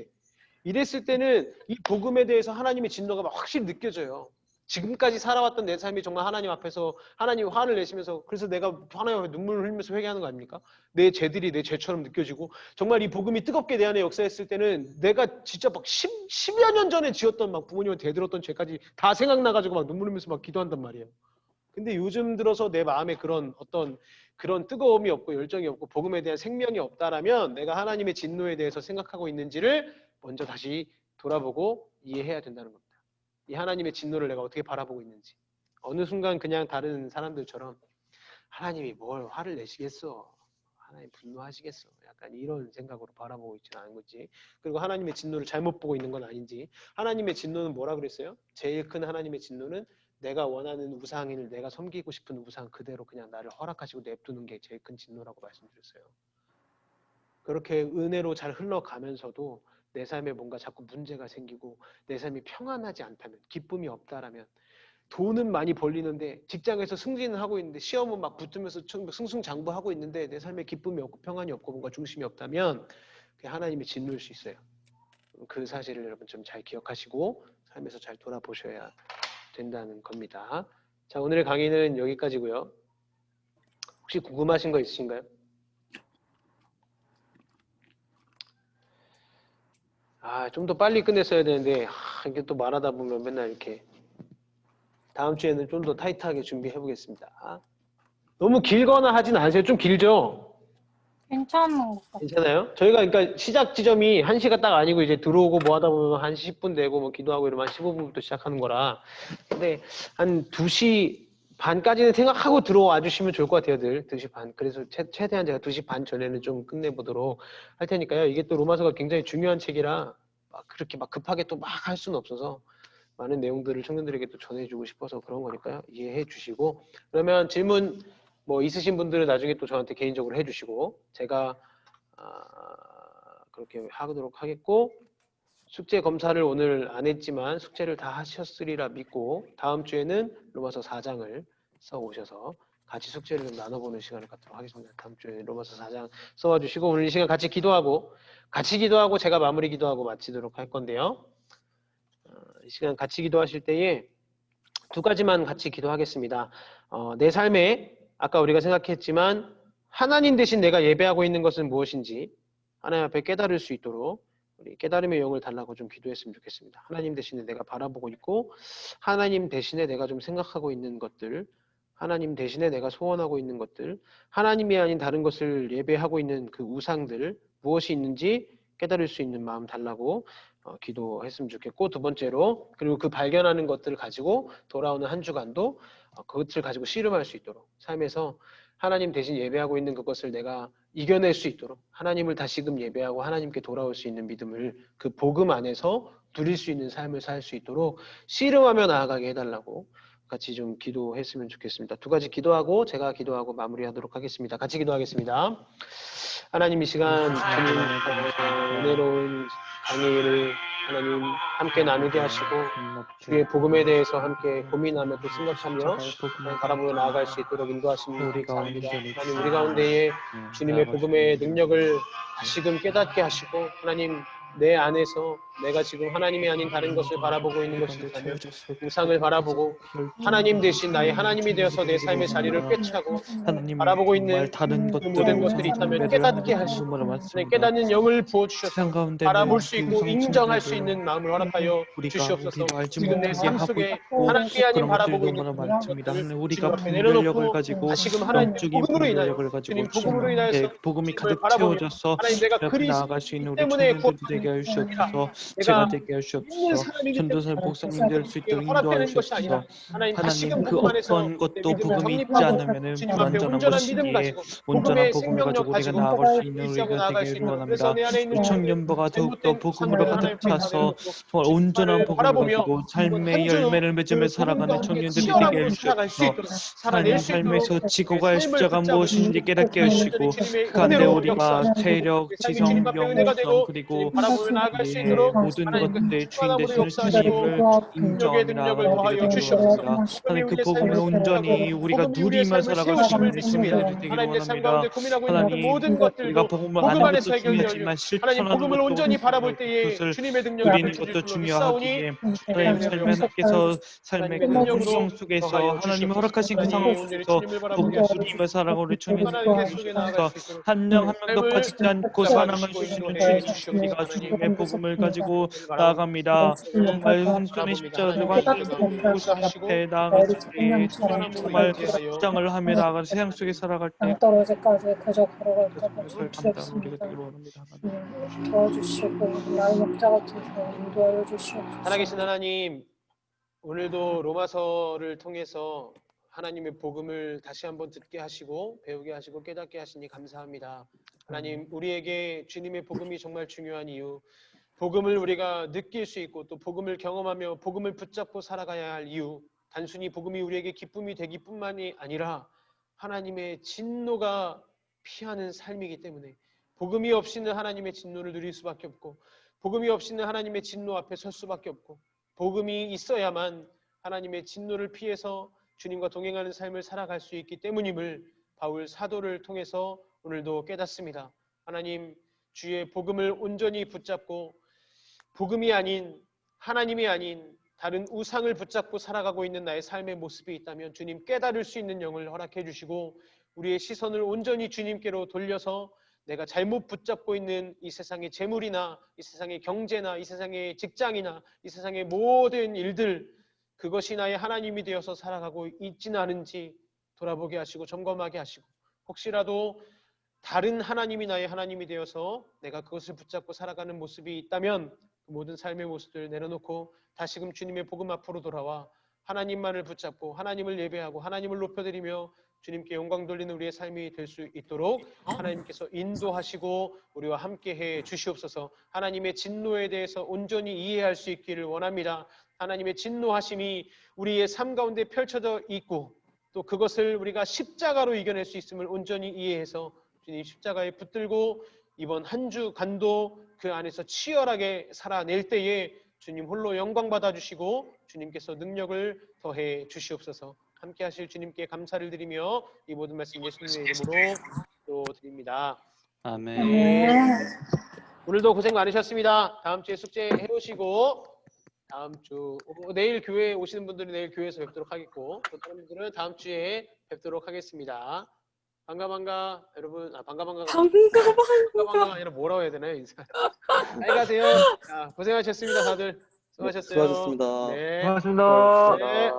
때는 이 복음에 대해서 하나님의 진노가 막 확실히 느껴져요. 지금까지 살아왔던 내 삶이 정말 하나님 앞에서 하나님 화를 내시면서 그래서 내가 하나님 앞에 눈물을 흘리면서 회개하는 거 아닙니까? 내 죄들이 내 죄처럼 느껴지고 정말 이 복음이 뜨겁게 내 안에 역사했을 때는 내가 진짜 막 10여 년 전에 지었던 막 부모님한테 대들었던 죄까지 다 생각나가지고 막 눈물 흘리면서 막 기도한단 말이에요. 근데 요즘 들어서 내 마음에 그런 뜨거움이 없고 열정이 없고 복음에 대한 생명이 없다라면 내가 하나님의 진노에 대해서 생각하고 있는지를 먼저 다시 돌아보고 이해해야 된다는 겁니다. 이 하나님의 진노를 내가 어떻게 바라보고 있는지. 어느 순간 그냥 다른 사람들처럼 하나님이 뭘 화를 내시겠어. 하나님 분노하시겠어. 약간 이런 생각으로 바라보고 있지는 않은 거지. 그리고 하나님의 진노를 잘못 보고 있는 건 아닌지. 하나님의 진노는 뭐라 그랬어요? 제일 큰 하나님의 진노는 내가 원하는 우상인을 내가 섬기고 싶은 우상 그대로 그냥 나를 허락하시고 냅두는 게 제일 큰 진노라고 말씀드렸어요. 그렇게 은혜로 잘 흘러가면서도 내 삶에 뭔가 자꾸 문제가 생기고 내 삶이 평안하지 않다면, 기쁨이 없다라면, 돈은 많이 벌리는데 직장에서 승진을 하고 있는데 시험은 막 붙으면서 승승장구하고 있는데 내 삶에 기쁨이 없고 평안이 없고 뭔가 중심이 없다면 그게 하나님의 진노일 수 있어요. 그 사실을 여러분 좀 잘 기억하시고 삶에서 잘 돌아보셔야 된다는 겁니다. 자, 오늘의 강의는 여기까지고요. 혹시 궁금하신 거 있으신가요? 좀 더 빨리 끝냈어야 되는데 이게 또 말하다 보면 맨날 이렇게 다음 주에는 좀 더 타이트하게 준비해 보겠습니다. 너무 길거나 하진 않으세요? 좀 길죠? 괜찮은 것 같아요. 괜찮아요? 저희가 그러니까 시작 지점이 1시가 딱 아니고 이제 들어오고 뭐 하다 보면 1시 10분 되고 뭐 기도하고 이러면 한 15분부터 시작하는 거라. 근데 한 2시 반까지는 생각하고 들어와 주시면 좋을 것 같아요, 늘. 2시 반. 그래서 최대한 제가 2시 반 전에는 좀 끝내보도록 할 테니까요. 이게 또 로마서가 굉장히 중요한 책이라 막 그렇게 막 급하게 또 막 할 수는 없어서 많은 내용들을 청년들에게 또 전해주고 싶어서 그런 거니까요. 이해해 주시고. 그러면 질문 뭐 있으신 분들은 나중에 또 저한테 개인적으로 해주시고 제가 그렇게 하도록 하겠고 숙제 검사를 오늘 안 했지만 숙제를 다 하셨으리라 믿고 다음 주에는 로마서 4장을 써오셔서 같이 숙제를 좀 나눠보는 시간을 갖도록 하겠습니다. 다음 주에 로마서 4장 써와 주시고 오늘 이 시간 같이 기도하고 제가 마무리 기도하고 마치도록 할 건데요. 이 시간 같이 기도하실 때에 두 가지만 같이 기도하겠습니다. 내 삶에 아까 우리가 생각했지만 하나님 대신 내가 예배하고 있는 것은 무엇인지 하나님 앞에 깨달을 수 있도록 우리 깨달음의 영을 달라고 좀 기도했으면 좋겠습니다. 하나님 대신에 내가 바라보고 있고 하나님 대신에 내가 좀 생각하고 있는 것들, 하나님 대신에 내가 소원하고 있는 것들, 하나님이 아닌 다른 것을 예배하고 있는 그 우상들 무엇이 있는지 깨달을 수 있는 마음 달라고 기도했으면 좋겠고, 두 번째로 그리고 그 발견하는 것들을 가지고 돌아오는 한 주간도 그것을 가지고 씨름할 수 있도록 삶에서 하나님 대신 예배하고 있는 그것을 내가 이겨낼 수 있도록 하나님을 다시금 예배하고 하나님께 돌아올 수 있는 믿음을 그 복음 안에서 누릴 수 있는 삶을 살 수 있도록 씨름하며 나아가게 해달라고 같이 좀 기도했으면 좋겠습니다. 두 가지 기도하고 제가 기도하고 마무리하도록 하겠습니다. 같이 기도하겠습니다. 하나님 이 시간 주님 은혜로운 강의를 하나님 함께 나누게 하시고 주의 복음에 대해서 함께 고민하며 또 생각하며 바라보며 나아갈 수 있도록 인도하시니 감사합니다. 하나님 우리 가운데에 주님의 복음의 능력을 다시금 깨닫게 하시고 하나님 내 안에서 내가 지금 하나님이 아닌 다른 것을 바라보고 있는 것이 있다면 우상을 바라보고 하나님 대신 나의 하나님이 되어서 내 삶의 자리를 꿰차고 바라보고 있는 다른 그 모든 것들이 있다면 깨닫게 하시고 깨닫는 영을 부어주셔서 바라볼 수 있고 인정할 수 있는 마음을 허락하여 주시옵소서. 지금 내 삶 속에 하나님이 아닌 바라보고 있는 것들을 우리가 앞에 내려놓고 분별력을 가지고 다시금 하나님의 복음으로 인하여 주님 복음으로 인하여서 복음이 가득 바라보며 채워져서 하나님 내가 나아갈 수 있는 우리 때문에 청년들이 되게 하시옵소서. 제가 되게 하시옵소서. 전도사 목사님 될 수 있도록 인도하시옵소서. 하나님 그 어떤 것도 복음이 있지 않으면 불완전한 것이기에 온전한 복음을 가지고 우리가 나아갈 수 있는 우리가 되기를 원합니다. 우리 청년부가 더욱더 복음으로 가득 차서 정말 온전한 복음을 가지고 삶의 열매를 맺으며 살아가는 청년들이 되게 해주셔서 하나님 삶에서 지고갈 십자가 무엇인지 깨닫게 하시고 그 가운데 우리가 체력, 지성, 영성 그리고 모든 것들의 주인 되시는 주님을 인정하며 우리가 되기를 원합니다. 하나님 그 복음을 온전히 우리가 누리며 살아갈 수 있는 청년들이 되기를 원합니다. 하나님 우리가 복음을 아는 것도 중요하지만 실천하는 것도 그것을 누리는 것도 중요하기에 하나님 삶에서 삶의 그 풍성 속에서 하나님이 허락하신 그 상황 속에서 복음을 누리며 살아가는 우리 청년들이 되시옵소서. 한 명 한 명도 빠지지 않고 사랑할 수 있는 주님 우리가 주님의 복음을 가지고 나아갑니다. 정말 한손에 십자가를 앞에 나아가실 때 주님이 정말 주장을 하며 나아가는 세상 속에 살아갈 때 안 떨어질까지 그저 걸어갈까 봐 그것을 좀 감당하는 우리가 되기를 원합니다. 도와주시고 나의 목자 같아서 인도하여 주시옵소서. 살아계신 하나님, 오늘도 로마서를 통해서 하나님의 복음을 다시 한번 듣게 하시고 배우게 하시고 깨닫게 하시니 감사합니다. 하나님, 우리에게 주님의 복음이 정말 중요한 이유, 복음을 우리가 느낄 수 있고 또 복음을 경험하며 복음을 붙잡고 살아가야 할 이유, 단순히 복음이 우리에게 기쁨이 되기뿐만이 아니라 하나님의 진노가 피하는 삶이기 때문에 복음이 없이는 하나님의 진노를 누릴 수밖에 없고 복음이 없이는 하나님의 진노 앞에 설 수밖에 없고 복음이 있어야만 하나님의 진노를 피해서 주님과 동행하는 삶을 살아갈 수 있기 때문임을 바울 사도를 통해서 오늘도 깨닫습니다. 하나님, 주의 복음을 온전히 붙잡고 복음이 아닌 하나님이 아닌 다른 우상을 붙잡고 살아가고 있는 나의 삶의 모습이 있다면 주님 깨달을 수 있는 영을 허락해 주시고 우리의 시선을 온전히 주님께로 돌려서 내가 잘못 붙잡고 있는 이 세상의 재물이나 이 세상의 경제나 이 세상의 직장이나 이 세상의 모든 일들, 그것이 나의 하나님이 되어서 살아가고 있지는 않은지 돌아보게 하시고 점검하게 하시고 혹시라도 다른 하나님이 나의 하나님이 되어서 내가 그것을 붙잡고 살아가는 모습이 있다면 그 모든 삶의 모습들을 내려놓고 다시금 주님의 복음 앞으로 돌아와 하나님만을 붙잡고 하나님을 예배하고 하나님을 높여드리며 주님께 영광 돌리는 우리의 삶이 될 수 있도록 하나님께서 인도하시고 우리와 함께해 주시옵소서. 하나님의 진노에 대해서 온전히 이해할 수 있기를 원합니다. 하나님의 진노하심이 우리의 삶 가운데 펼쳐져 있고 또 그것을 우리가 십자가로 이겨낼 수 있음을 온전히 이해해서 주님 십자가에 붙들고 이번 한 주간도 그 안에서 치열하게 살아낼 때에 주님 홀로 영광 받아주시고 주님께서 능력을 더해 주시옵소서. 함께 하실 주님께 감사를 드리며 이 모든 말씀 예수님의 이름으로 또 드립니다. 아멘. 오늘도 고생 많으셨습니다. 다음 주에 숙제 해오시고 다음 주 내일 교회에 오시는 분들은 내일 교회에서 뵙도록 하겠고 또 다른 분들은 다음 주에 뵙도록 하겠습니다. 반가 여러분. 반가 아니라 뭐라고 해야 되나요? 인사. 잘 가세요. 자, 고생하셨습니다, 다들. 수고하셨어요. 수고하셨습니다. 네. 고맙습니다. 네.